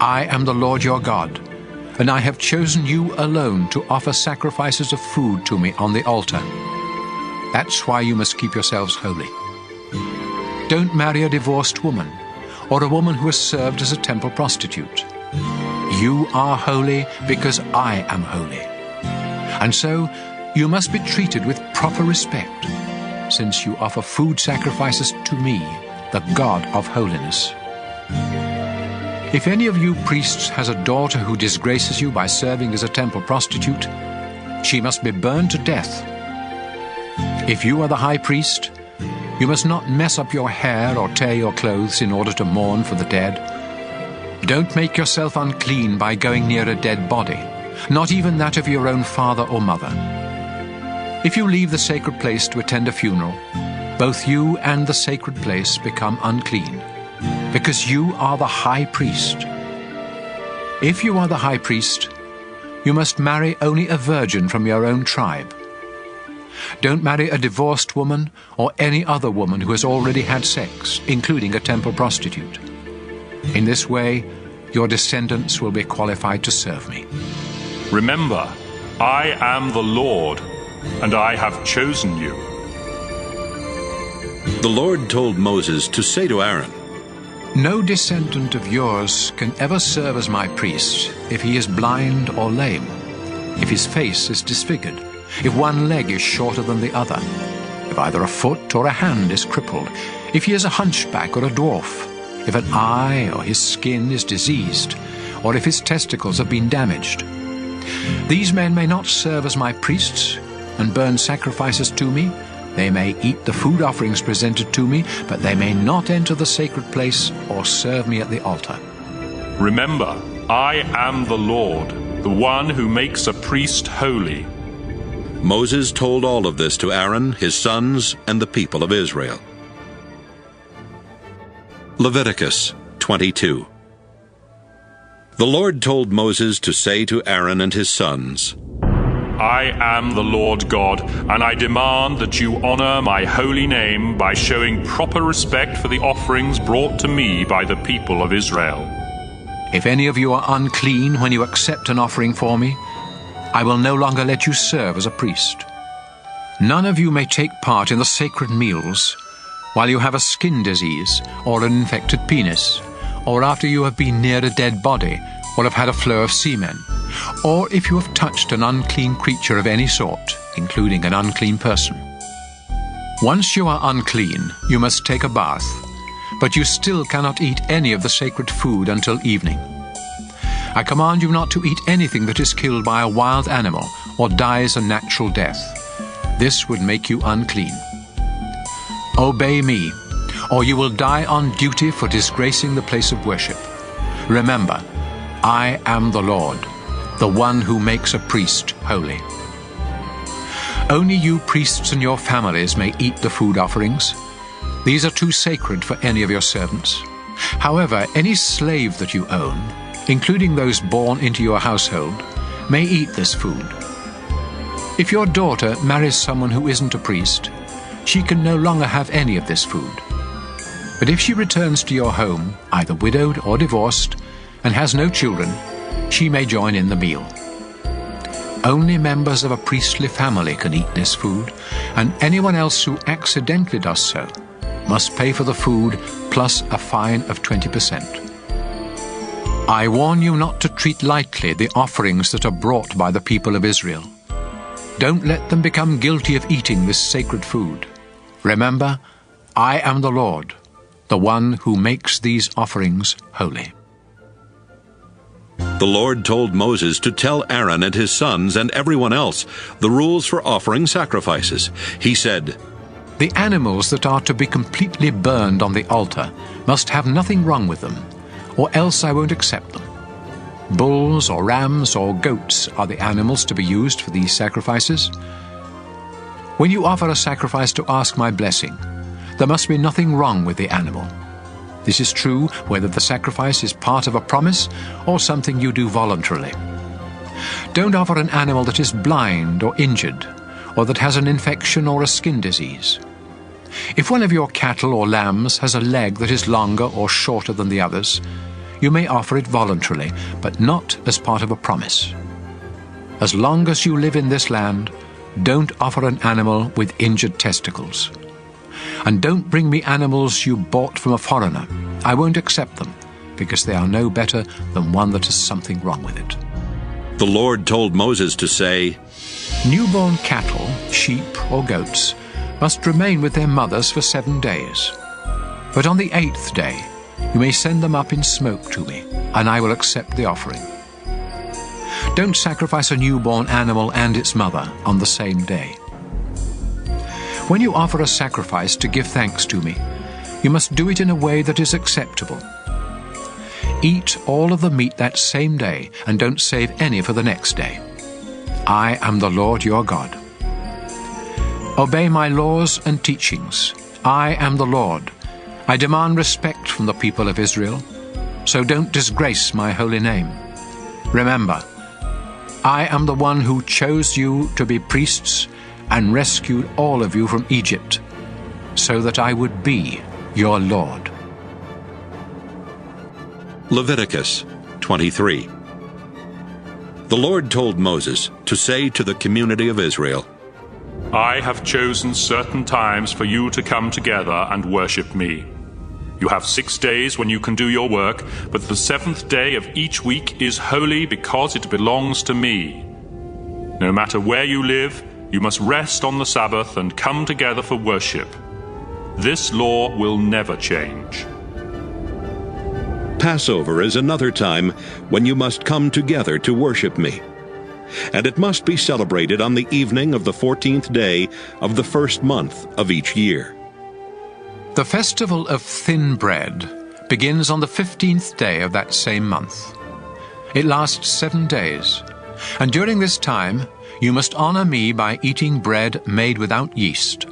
I am the Lord your God, and I have chosen you alone to offer sacrifices of food to me on the altar. That's why you must keep yourselves holy. Don't marry a divorced woman, or a woman who has served as a temple prostitute. You are holy because I am holy. And so you must be treated with proper respect, since you offer food sacrifices to me, the God of holiness. If any of you priests has a daughter who disgraces you by serving as a temple prostitute, she must be burned to death. If you are the high priest, you must not mess up your hair or tear your clothes in order to mourn for the dead. Don't make yourself unclean by going near a dead body, not even that of your own father or mother. If you leave the sacred place to attend a funeral, both you and the sacred place become unclean, because you are the high priest. If you are the high priest, you must marry only a virgin from your own tribe. Don't marry a divorced woman or any other woman who has already had sex, including a temple prostitute. In this way, your descendants will be qualified to serve me. Remember, I am the Lord, and I have chosen you. The Lord told Moses to say to Aaron, No descendant of yours can ever serve as my priest if he is blind or lame, if his face is disfigured, if one leg is shorter than the other, if either a foot or a hand is crippled, if he is a hunchback or a dwarf, if an eye or his skin is diseased, or if his testicles have been damaged. These men may not serve as my priests and burn sacrifices to me. They may eat the food offerings presented to me, but they may not enter the sacred place or serve me at the altar. Remember, I am the Lord, the one who makes a priest holy. Moses told all of this to Aaron, his sons, and the people of Israel. Leviticus 22. The Lord told Moses to say to Aaron and his sons, I am the Lord God, and I demand that you honor my holy name by showing proper respect for the offerings brought to me by the people of Israel. If any of you are unclean when you accept an offering for me, I will no longer let you serve as a priest. None of you may take part in the sacred meals while you have a skin disease or an infected penis, or after you have been near a dead body or have had a flow of semen, or if you have touched an unclean creature of any sort, including an unclean person. Once you are unclean, you must take a bath, but you still cannot eat any of the sacred food until evening. I command you not to eat anything that is killed by a wild animal or dies a natural death. This would make you unclean. Obey me, or you will die on duty for disgracing the place of worship. Remember, I am the Lord, the one who makes a priest holy. Only you priests and your families may eat the food offerings. These are too sacred for any of your servants. However, any slave that you own, including those born into your household, may eat this food. If your daughter marries someone who isn't a priest, she can no longer have any of this food. But if she returns to your home, either widowed or divorced, and has no children, she may join in the meal. Only members of a priestly family can eat this food, and anyone else who accidentally does so must pay for the food plus a fine of 20%. I warn you not to treat lightly the offerings that are brought by the people of Israel. Don't let them become guilty of eating this sacred food. Remember, I am the Lord, the one who makes these offerings holy. The Lord told Moses to tell Aaron and his sons and everyone else the rules for offering sacrifices. He said, The animals that are to be completely burned on the altar must have nothing wrong with them. or else I won't accept them. Bulls or rams or goats are the animals to be used for these sacrifices. When you offer a sacrifice to ask my blessing, there must be nothing wrong with the animal. This is true whether the sacrifice is part of a promise or something you do voluntarily. Don't offer an animal that is blind or injured, or that has an infection or a skin disease. If one of your cattle or lambs has a leg that is longer or shorter than the others, you may offer it voluntarily, but not as part of a promise. As long as you live in this land, don't offer an animal with injured testicles. And don't bring me animals you bought from a foreigner. I won't accept them, because they are no better than one that has something wrong with it. The Lord told Moses to say, Newborn cattle, sheep or goats must remain with their mothers for 7 days. But on the 8th day you may send them up in smoke to me, and I will accept the offering. Don't sacrifice a newborn animal and its mother on the same day. When you offer a sacrifice to give thanks to me, you must do it in a way that is acceptable. Eat all of the meat that same day, and don't save any for the next day. I am the Lord your God. Obey my laws and teachings. I am the Lord. I demand respect from the people of Israel, so don't disgrace my holy name. Remember, I am the one who chose you to be priests and rescued all of you from Egypt, so that I would be your Lord. Leviticus 23. The Lord told Moses to say to the community of Israel, I have chosen certain times for you to come together and worship me. You have 6 days when you can do your work, but the 7th day of each week is holy because it belongs to me. No matter where you live, you must rest on the Sabbath and come together for worship. This law will never change. Passover is another time when you must come together to worship me. And it must be celebrated on the evening of the 14th day of the 1st month of each year. The festival of thin bread begins on the 15th day of that same month. It lasts 7 days, and during this time you must honor me by eating bread made without yeast.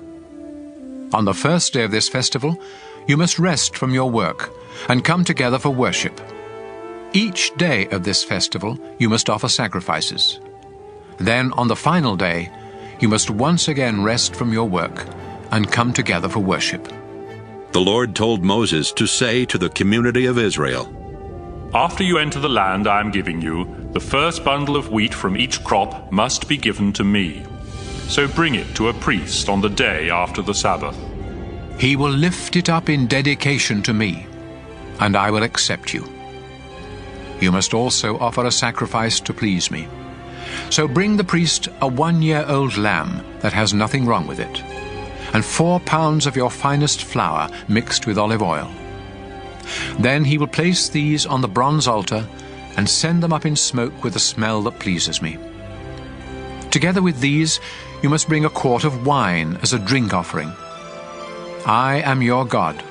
On the first day of this festival, you must rest from your work and come together for worship. Each day of this festival you must offer sacrifices. Then on the final day, you must once again rest from your work and come together for worship. The Lord told Moses to say to the community of Israel, After you enter the land I am giving you, the first bundle of wheat from each crop must be given to me. So bring it to a priest on the day after the Sabbath. He will lift it up in dedication to me, and I will accept you. You must also offer a sacrifice to please me. So bring the priest a 1-year-old lamb that has nothing wrong with it, and 4 pounds of your finest flour mixed with olive oil. Then he will place these on the bronze altar and send them up in smoke with a smell that pleases me. Together with these, you must bring a quart of wine as a drink offering. I am your God,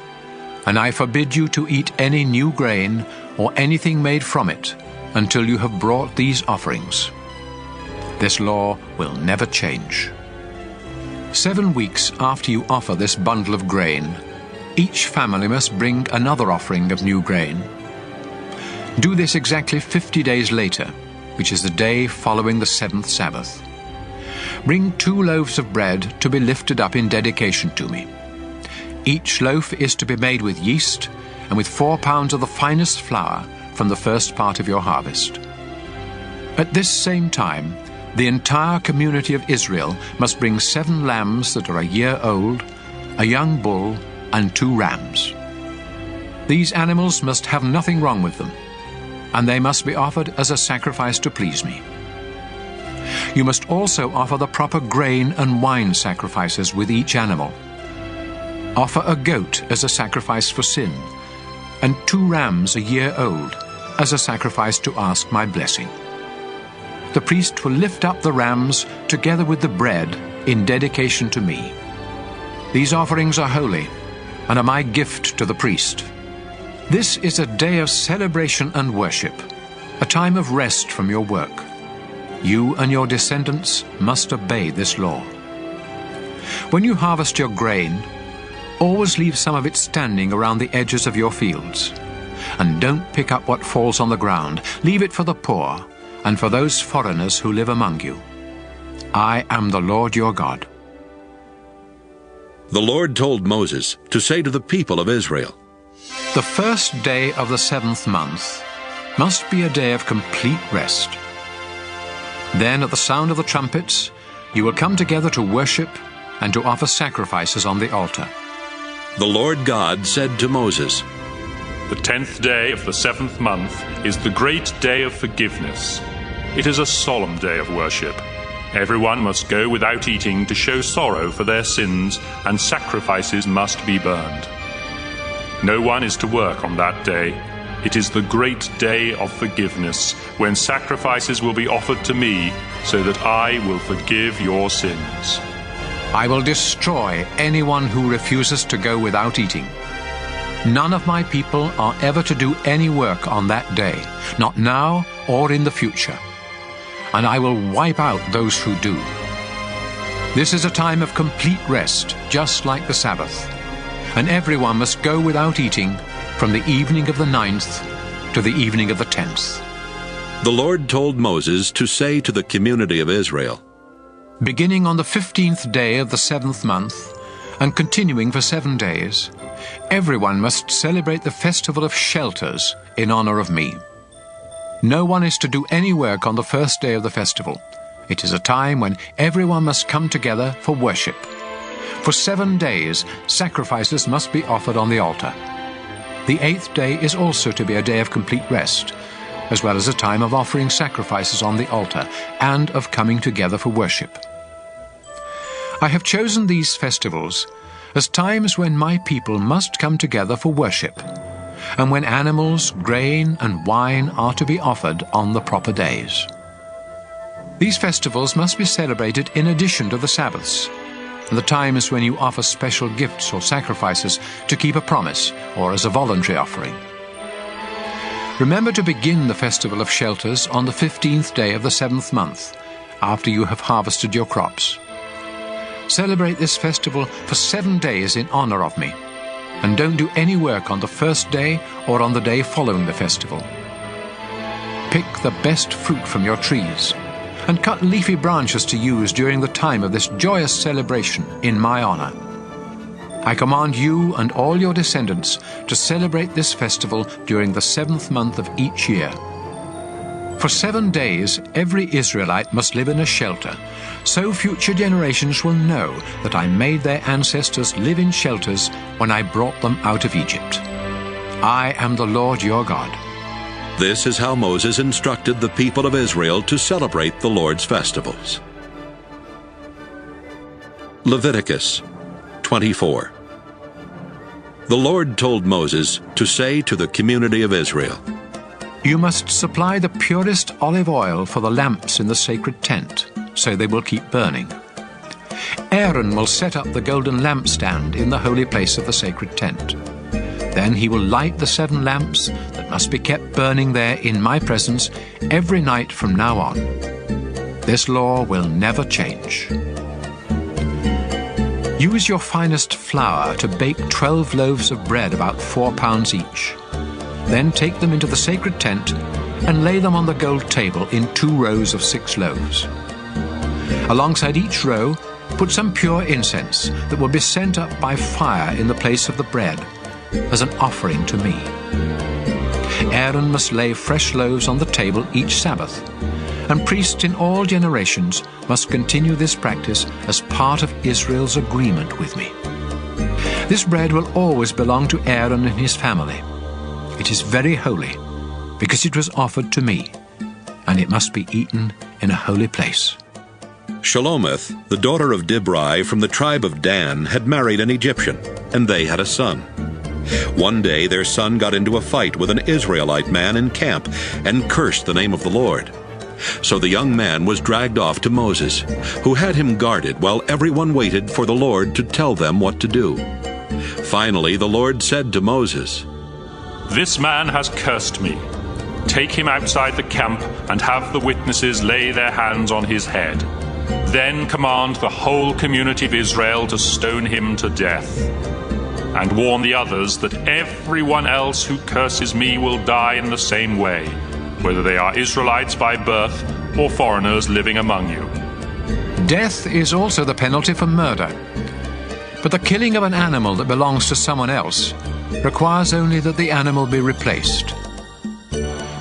and I forbid you to eat any new grain or anything made from it until you have brought these offerings. This law will never change. 7 weeks after you offer this bundle of grain, each family must bring another offering of new grain. Do this exactly 50 days later, which is the day following the 7th Sabbath. Bring 2 loaves of bread to be lifted up in dedication to me. Each loaf is to be made with yeast and with 4 pounds of the finest flour from the first part of your harvest. At this same time, the entire community of Israel must bring 7 lambs that are a year old, a young bull, and 2 rams. These animals must have nothing wrong with them, and they must be offered as a sacrifice to please me. You must also offer the proper grain and wine sacrifices with each animal. Offer a goat as a sacrifice for sin, and 2 rams a year old as a sacrifice to ask my blessing. The priest will lift up the rams together with the bread in dedication to me. These offerings are holy and are my gift to the priest. This is a day of celebration and worship, a time of rest from your work. You and your descendants must obey this law. When you harvest your grain, always leave some of it standing around the edges of your fields. And don't pick up what falls on the ground. Leave it for the poor and for those foreigners who live among you. I am the Lord your God. The Lord told Moses to say to the people of Israel, The first day of the 7th month must be a day of complete rest. Then at the sound of the trumpets, you will come together to worship and to offer sacrifices on the altar. The Lord God said to Moses, The 10th day of the 7th month is the great day of forgiveness. It is a solemn day of worship. Everyone must go without eating to show sorrow for their sins, and sacrifices must be burned. No one is to work on that day. It is the great day of forgiveness, when sacrifices will be offered to me, so that I will forgive your sins. I will destroy anyone who refuses to go without eating. None of my people are ever to do any work on that day, not now or in the future. And I will wipe out those who do. This is a time of complete rest, just like the Sabbath. And everyone must go without eating from the evening of the 9th to the evening of the 10th. The Lord told Moses to say to the community of Israel, Beginning on the 15th day of the 7th month, and continuing for 7 days, everyone must celebrate the festival of shelters in honor of me. No one is to do any work on the first day of the festival. It is a time when everyone must come together for worship. For 7 days, sacrifices must be offered on the altar. The 8th day is also to be a day of complete rest, as well as a time of offering sacrifices on the altar and of coming together for worship. I have chosen these festivals as times when my people must come together for worship, and when animals, grain, and wine are to be offered on the proper days. These festivals must be celebrated in addition to the Sabbaths, and the times when you offer special gifts or sacrifices to keep a promise or as a voluntary offering. Remember to begin the festival of shelters on the 15th day of the 7th month, after you have harvested your crops. Celebrate this festival for 7 days in honor of me, and don't do any work on the first day or on the day following the festival. Pick the best fruit from your trees, and cut leafy branches to use during the time of this joyous celebration in my honor. I command you and all your descendants to celebrate this festival during the 7th month of each year. For 7 days, every Israelite must live in a shelter, so future generations will know that I made their ancestors live in shelters when I brought them out of Egypt. I am the Lord your God. This is how Moses instructed the people of Israel to celebrate the Lord's festivals. Leviticus 24. The Lord told Moses to say to the community of Israel, You must supply the purest olive oil for the lamps in the sacred tent, so they will keep burning. Aaron will set up the golden lampstand in the holy place of the sacred tent. Then he will light the 7 lamps that must be kept burning there in my presence every night from now on. This law will never change. Use your finest flour to bake 12 loaves of bread, about 4 pounds each. Then take them into the sacred tent and lay them on the gold table in 2 rows of 6 loaves. Alongside each row, put some pure incense that will be sent up by fire in the place of the bread, as an offering to me. Aaron must lay fresh loaves on the table each Sabbath, and priests in all generations must continue this practice as part of Israel's agreement with me. This bread will always belong to Aaron and his family. It is very holy, because it was offered to me, and it must be eaten in a holy place. Shelomith, the daughter of Dibri from the tribe of Dan, had married an Egyptian, and they had a son. One day their son got into a fight with an Israelite man in camp and cursed the name of the Lord. So the young man was dragged off to Moses, who had him guarded while everyone waited for the Lord to tell them what to do. Finally the Lord said to Moses, "This man has cursed me. Take him outside the camp and have the witnesses lay their hands on his head. Then command the whole community of Israel to stone him to death. And warn the others that everyone else who curses me will die in the same way, whether they are Israelites by birth or foreigners living among you." Death is also the penalty for murder. But the killing of an animal that belongs to someone else requires only that the animal be replaced.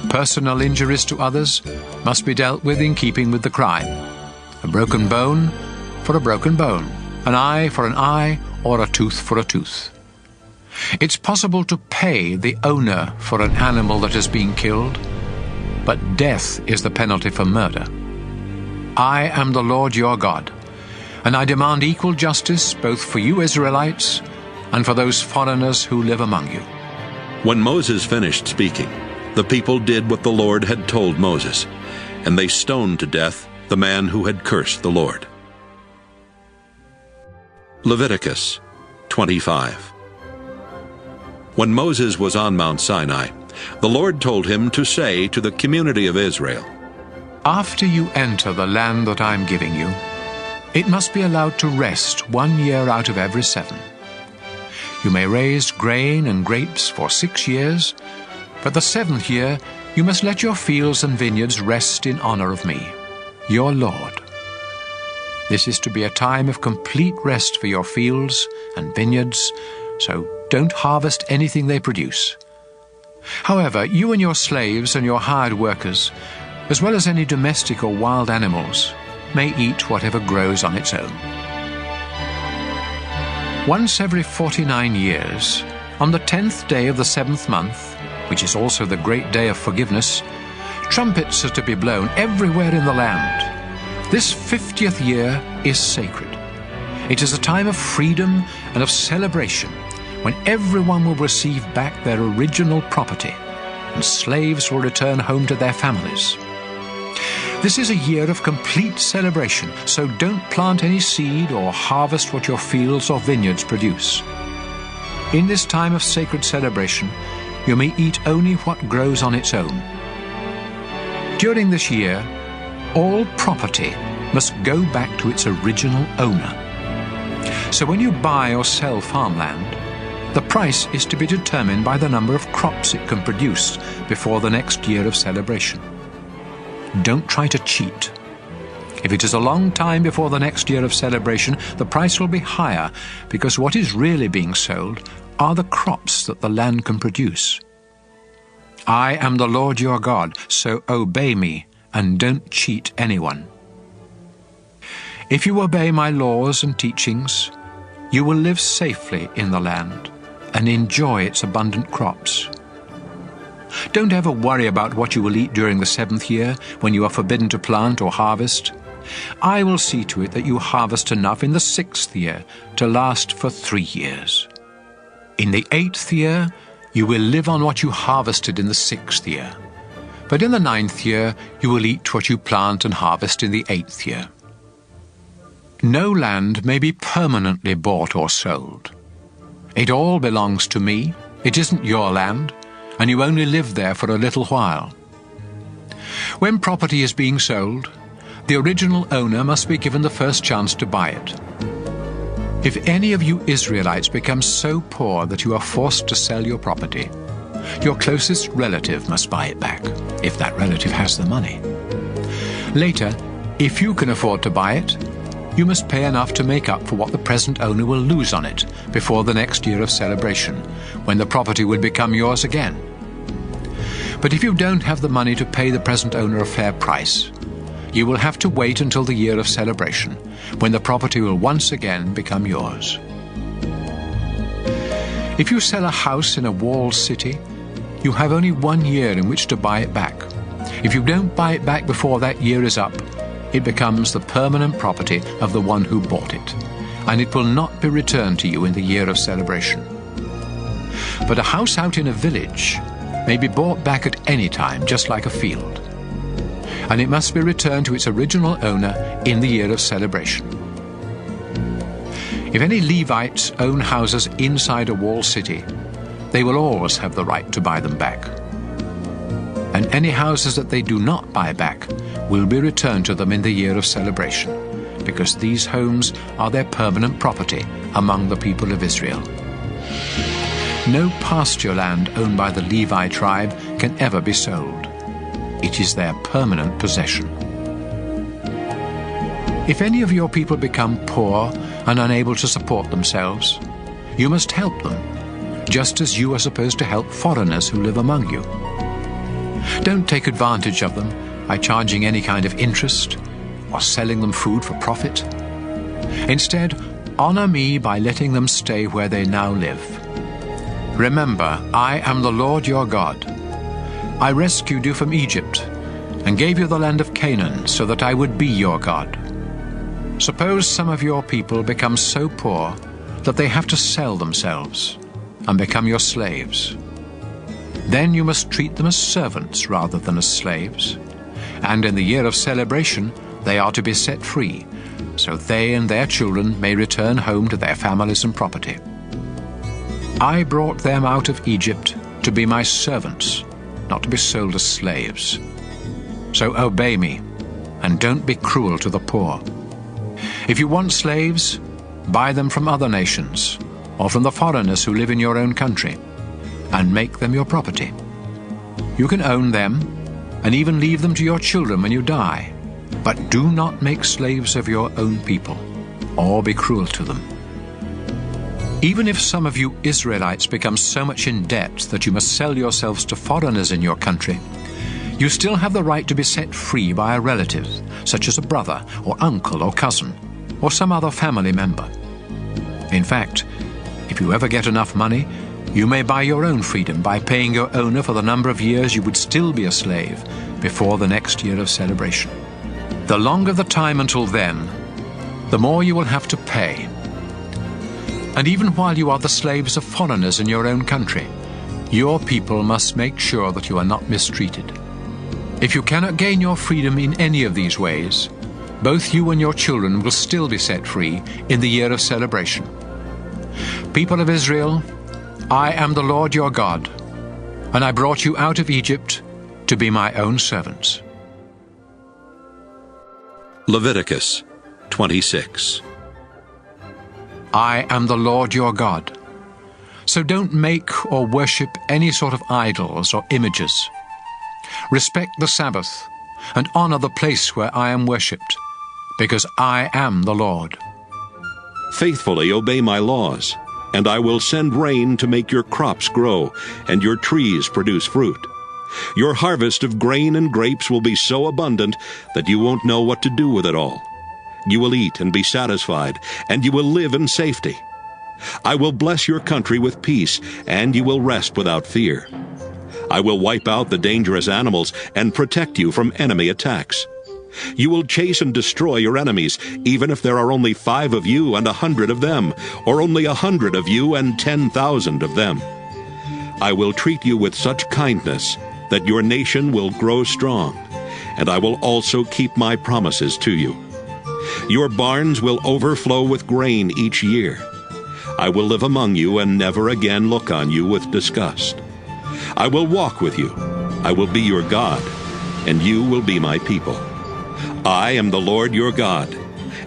Personal injuries to others must be dealt with in keeping with the crime. A broken bone for a broken bone, an eye for an eye, or a tooth for a tooth. It's possible to pay the owner for an animal that has been killed, but death is the penalty for murder. I am the Lord your God, and I demand equal justice both for you Israelites and for those foreigners who live among you. When Moses finished speaking, the people did what the Lord had told Moses, and they stoned to death the man who had cursed the Lord. Leviticus 25. When Moses was on Mount Sinai, the Lord told him to say to the community of Israel, After you enter the land that I am giving you, it must be allowed to rest 1 year out of every 7. You may raise grain and grapes for 6 years, but the 7th year you must let your fields and vineyards rest in honor of me, your Lord. This is to be a time of complete rest for your fields and vineyards, so don't harvest anything they produce. However, you and your slaves and your hired workers, as well as any domestic or wild animals, may eat whatever grows on its own. Once every 49 years, on the 10th day of the 7th month, which is also the great day of forgiveness, trumpets are to be blown everywhere in the land. This 50th year is sacred. It is a time of freedom and of celebration, when everyone will receive back their original property, and slaves will return home to their families. This is a year of complete celebration, so don't plant any seed or harvest what your fields or vineyards produce. In this time of sacred celebration, you may eat only what grows on its own. During this year, all property must go back to its original owner. So when you buy or sell farmland, the price is to be determined by the number of crops it can produce before the next year of celebration. Don't try to cheat. If it is a long time before the next year of celebration, the price will be higher, because what is really being sold are the crops that the land can produce. I am the Lord your God, so obey me and don't cheat anyone. If you obey my laws and teachings, you will live safely in the land and enjoy its abundant crops. Don't ever worry about what you will eat during the 7th year, when you are forbidden to plant or harvest. I will see to it that you harvest enough in the 6th year to last for 3 years. In the 8th year, you will live on what you harvested in the 6th year. But in the 9th year, you will eat what you plant and harvest in the 8th year. No land may be permanently bought or sold. It all belongs to me. It isn't your land, and you only live there for a little while. When property is being sold, the original owner must be given the first chance to buy it. If any of you Israelites become so poor that you are forced to sell your property, your closest relative must buy it back, if that relative has the money. Later, if you can afford to buy it, you must pay enough to make up for what the present owner will lose on it before the next year of celebration, when the property will become yours again. But if you don't have the money to pay the present owner a fair price, you will have to wait until the year of celebration, when the property will once again become yours. If you sell a house in a walled city, you have only 1 year in which to buy it back. If you don't buy it back before that year is up, it becomes the permanent property of the one who bought it, and it will not be returned to you in the year of celebration. But a house out in a village may be bought back at any time, just like a field, and it must be returned to its original owner in the year of celebration. If any Levites own houses inside a walled city, they will always have the right to buy them back. And any houses that they do not buy back will be returned to them in the year of celebration, because these homes are their permanent property among the people of Israel. No pasture land owned by the Levi tribe can ever be sold. It is their permanent possession. If any of your people become poor and unable to support themselves, you must help them, just as you are supposed to help foreigners who live among you. Don't take advantage of them by charging any kind of interest or selling them food for profit. Instead, honor me by letting them stay where they now live. Remember, I am the Lord your God. I rescued you from Egypt and gave you the land of Canaan so that I would be your God. Suppose some of your people become so poor that they have to sell themselves and become your slaves. Then you must treat them as servants rather than as slaves, and in the year of celebration they are to be set free, so they and their children may return home to their families and property. I brought them out of Egypt to be my servants, not to be sold as slaves. So obey me, and don't be cruel to the poor. If you want slaves, buy them from other nations, or from the foreigners who live in your own country, and make them your property. You can own them, and even leave them to your children when you die, but do not make slaves of your own people, or be cruel to them. Even if some of you Israelites become so much in debt that you must sell yourselves to foreigners in your country, you still have the right to be set free by a relative, such as a brother or uncle or cousin, or some other family member. In fact, if you ever get enough money, you may buy your own freedom by paying your owner for the number of years you would still be a slave before the next year of celebration. The longer the time until then, the more you will have to pay. And even while you are the slaves of foreigners in your own country, your people must make sure that you are not mistreated. If you cannot gain your freedom in any of these ways, both you and your children will still be set free in the year of celebration. People of Israel, I am the Lord your God, and I brought you out of Egypt to be my own servants. Leviticus 26. I am the Lord your God. So don't make or worship any sort of idols or images. Respect the Sabbath and honor the place where I am worshipped, because I am the Lord. Faithfully obey my laws, and I will send rain to make your crops grow and your trees produce fruit. Your harvest of grain and grapes will be so abundant that you won't know what to do with it all. You will eat and be satisfied, and you will live in safety. I will bless your country with peace, and you will rest without fear. I will wipe out the dangerous animals and protect you from enemy attacks. You will chase and destroy your enemies, even if there are only 5 of you and 100 of them, or only 100 of you and 10,000 of them. I will treat you with such kindness that your nation will grow strong, and I will also keep my promises to you. Your barns will overflow with grain each year. I will live among you and never again look on you with disgust. I will walk with you. I will be your God, and you will be my people. I am the Lord your God,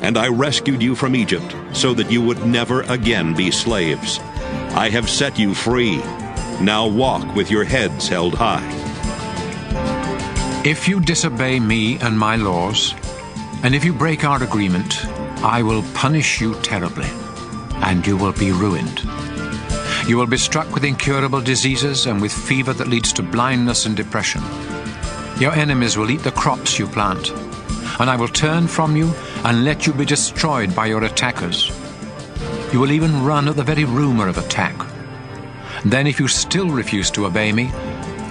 and I rescued you from Egypt so that you would never again be slaves. I have set you free. Now walk with your heads held high. If you disobey me and my laws, and if you break our agreement, I will punish you terribly, and you will be ruined. You will be struck with incurable diseases and with fever that leads to blindness and depression. Your enemies will eat the crops you plant, and I will turn from you and let you be destroyed by your attackers. You will even run at the very rumor of attack. Then if you still refuse to obey me,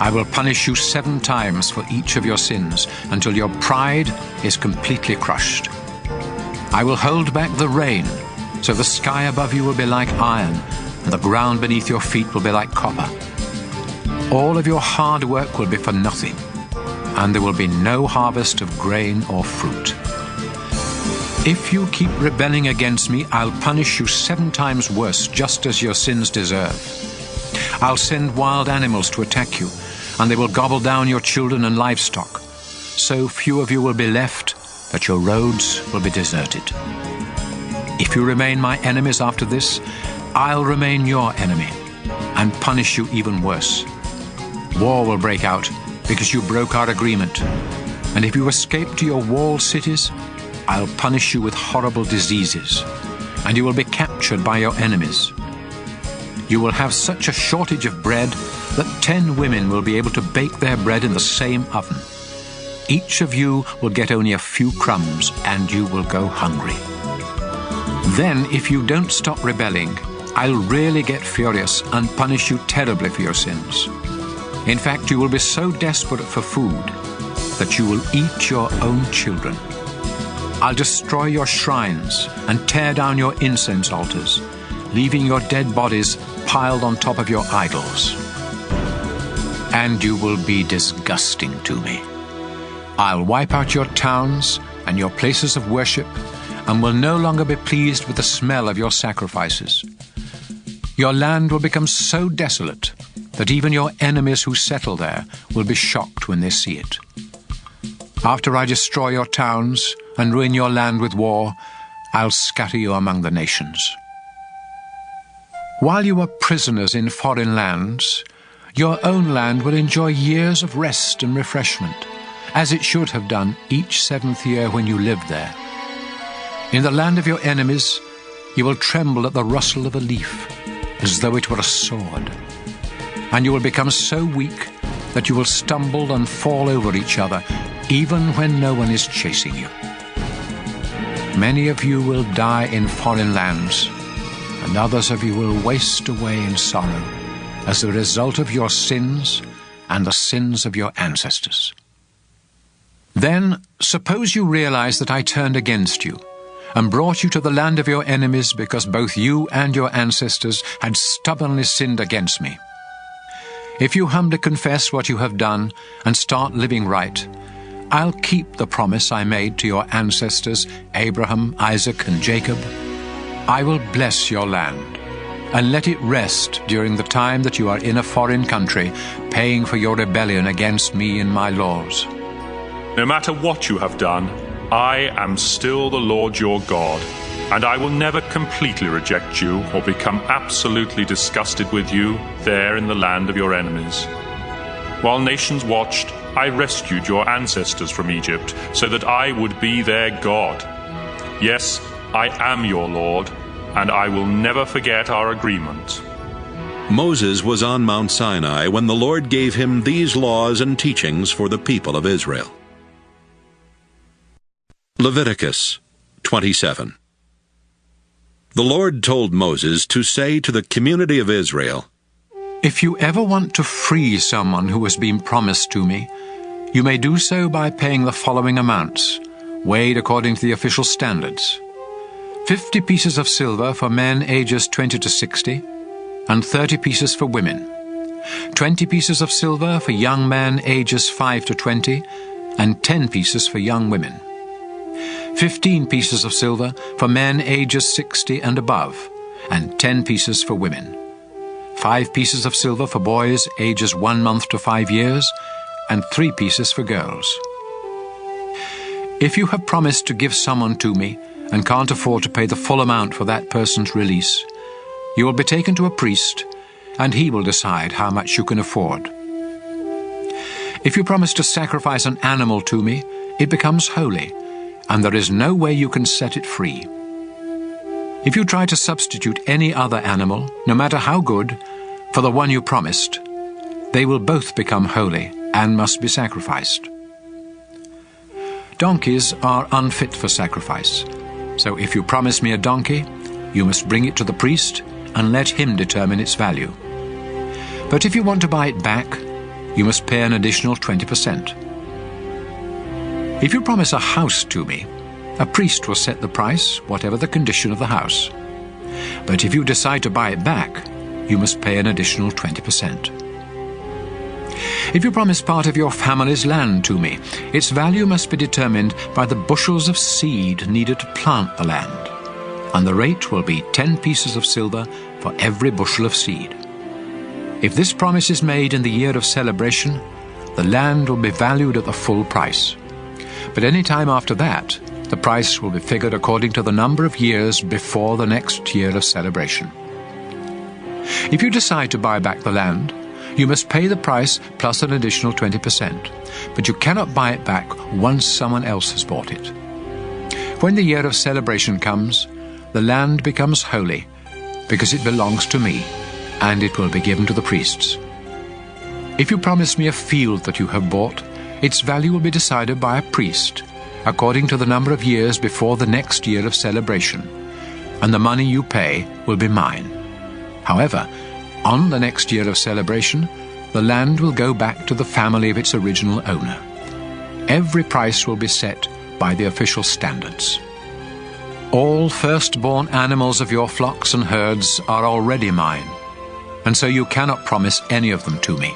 I will punish you 7 times for each of your sins, until your pride is completely crushed. I will hold back the rain, so the sky above you will be like iron, and the ground beneath your feet will be like copper. All of your hard work will be for nothing, and there will be no harvest of grain or fruit. If you keep rebelling against me, I'll punish you 7 times worse, just as your sins deserve. I'll send wild animals to attack you, and they will gobble down your children and livestock. So few of you will be left that your roads will be deserted. If you remain my enemies after this, I'll remain your enemy and punish you even worse. War will break out because you broke our agreement. And if you escape to your walled cities, I'll punish you with horrible diseases, and you will be captured by your enemies. You will have such a shortage of bread that 10 women will be able to bake their bread in the same oven. Each of you will get only a few crumbs, and you will go hungry. Then, if you don't stop rebelling, I'll really get furious and punish you terribly for your sins. In fact, you will be so desperate for food that you will eat your own children. I'll destroy your shrines and tear down your incense altars, leaving your dead bodies piled on top of your idols. And you will be disgusting to me. I'll wipe out your towns and your places of worship, and will no longer be pleased with the smell of your sacrifices. Your land will become so desolate that even your enemies who settle there will be shocked when they see it. After I destroy your towns and ruin your land with war, I'll scatter you among the nations. While you are prisoners in foreign lands, your own land will enjoy years of rest and refreshment, as it should have done each 7th year when you lived there. In the land of your enemies, you will tremble at the rustle of a leaf, as though it were a sword. And you will become so weak that you will stumble and fall over each other, even when no one is chasing you. Many of you will die in foreign lands, and others of you will waste away in sorrow as a result of your sins and the sins of your ancestors. Then, suppose you realize that I turned against you and brought you to the land of your enemies because both you and your ancestors had stubbornly sinned against me. If you humbly confess what you have done and start living right, I'll keep the promise I made to your ancestors, Abraham, Isaac, and Jacob. I will bless your land and let it rest during the time that you are in a foreign country, paying for your rebellion against me and my laws. No matter what you have done, I am still the Lord your God, and I will never completely reject you or become absolutely disgusted with you there in the land of your enemies. While nations watched, I rescued your ancestors from Egypt so that I would be their God. Yes, I am your Lord, and I will never forget our agreement. Moses was on Mount Sinai when the Lord gave him these laws and teachings for the people of Israel. Leviticus 27. The Lord told Moses to say to the community of Israel, If you ever want to free someone who has been promised to me, you may do so by paying the following amounts, weighed according to the official standards. 50 pieces of silver for men ages 20 to 60, and 30 pieces for women. 20 pieces of silver for young men ages 5 to 20, and 10 pieces for young women. 15 pieces of silver for men ages 60 and above, and 10 pieces for women. 5 pieces of silver for boys ages 1 month to 5 years, and 3 pieces for girls. If you have promised to give someone to me and can't afford to pay the full amount for that person's release, you will be taken to a priest, and he will decide how much you can afford. If you promise to sacrifice an animal to me, it becomes holy, and there is no way you can set it free. If you try to substitute any other animal, no matter how good, for the one you promised, they will both become holy and must be sacrificed. Donkeys are unfit for sacrifice, so if you promise me a donkey, you must bring it to the priest and let him determine its value. But if you want to buy it back, you must pay an additional 20%. If you promise a house to me, a priest will set the price, whatever the condition of the house. But if you decide to buy it back, you must pay an additional 20%. If you promise part of your family's land to me, its value must be determined by the bushels of seed needed to plant the land, and the rate will be 10 pieces of silver for every bushel of seed. If this promise is made in the year of celebration, the land will be valued at the full price. But any time after that, the price will be figured according to the number of years before the next year of celebration. If you decide to buy back the land, you must pay the price plus an additional 20%, but you cannot buy it back once someone else has bought it. When the year of celebration comes, the land becomes holy, because it belongs to me, and it will be given to the priests. If you promise me a field that you have bought, its value will be decided by a priest, according to the number of years before the next year of celebration, and the money you pay will be mine. However, on the next year of celebration, the land will go back to the family of its original owner. Every price will be set by the official standards. All firstborn animals of your flocks and herds are already mine, and so you cannot promise any of them to me.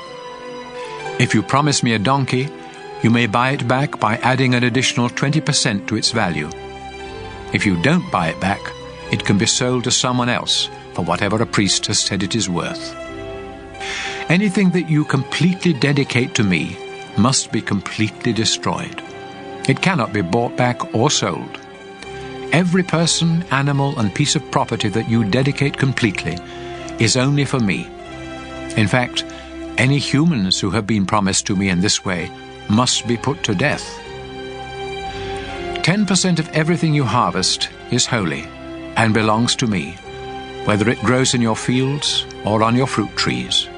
If you promise me a donkey, you may buy it back by adding an additional 20% to its value. If you don't buy it back, it can be sold to someone else for whatever a priest has said it is worth. Anything that you completely dedicate to me must be completely destroyed. It cannot be bought back or sold. Every person, animal, and piece of property that you dedicate completely is only for me. In fact, any humans who have been promised to me in this way must be put to death. 10% of everything you harvest is holy and belongs to me, whether it grows in your fields or on your fruit trees.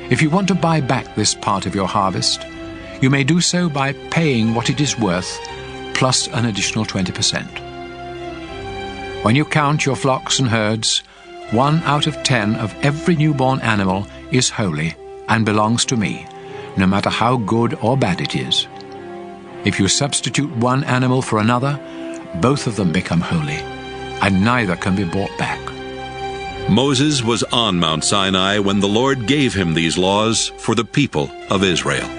If you want to buy back this part of your harvest, you may do so by paying what it is worth plus an additional 20%. When you count your flocks and herds, 1 out of 10 of every newborn animal is holy and belongs to me, no matter how good or bad it is. If you substitute one animal for another, both of them become holy, and neither can be bought back. Moses was on Mount Sinai when the Lord gave him these laws for the people of Israel.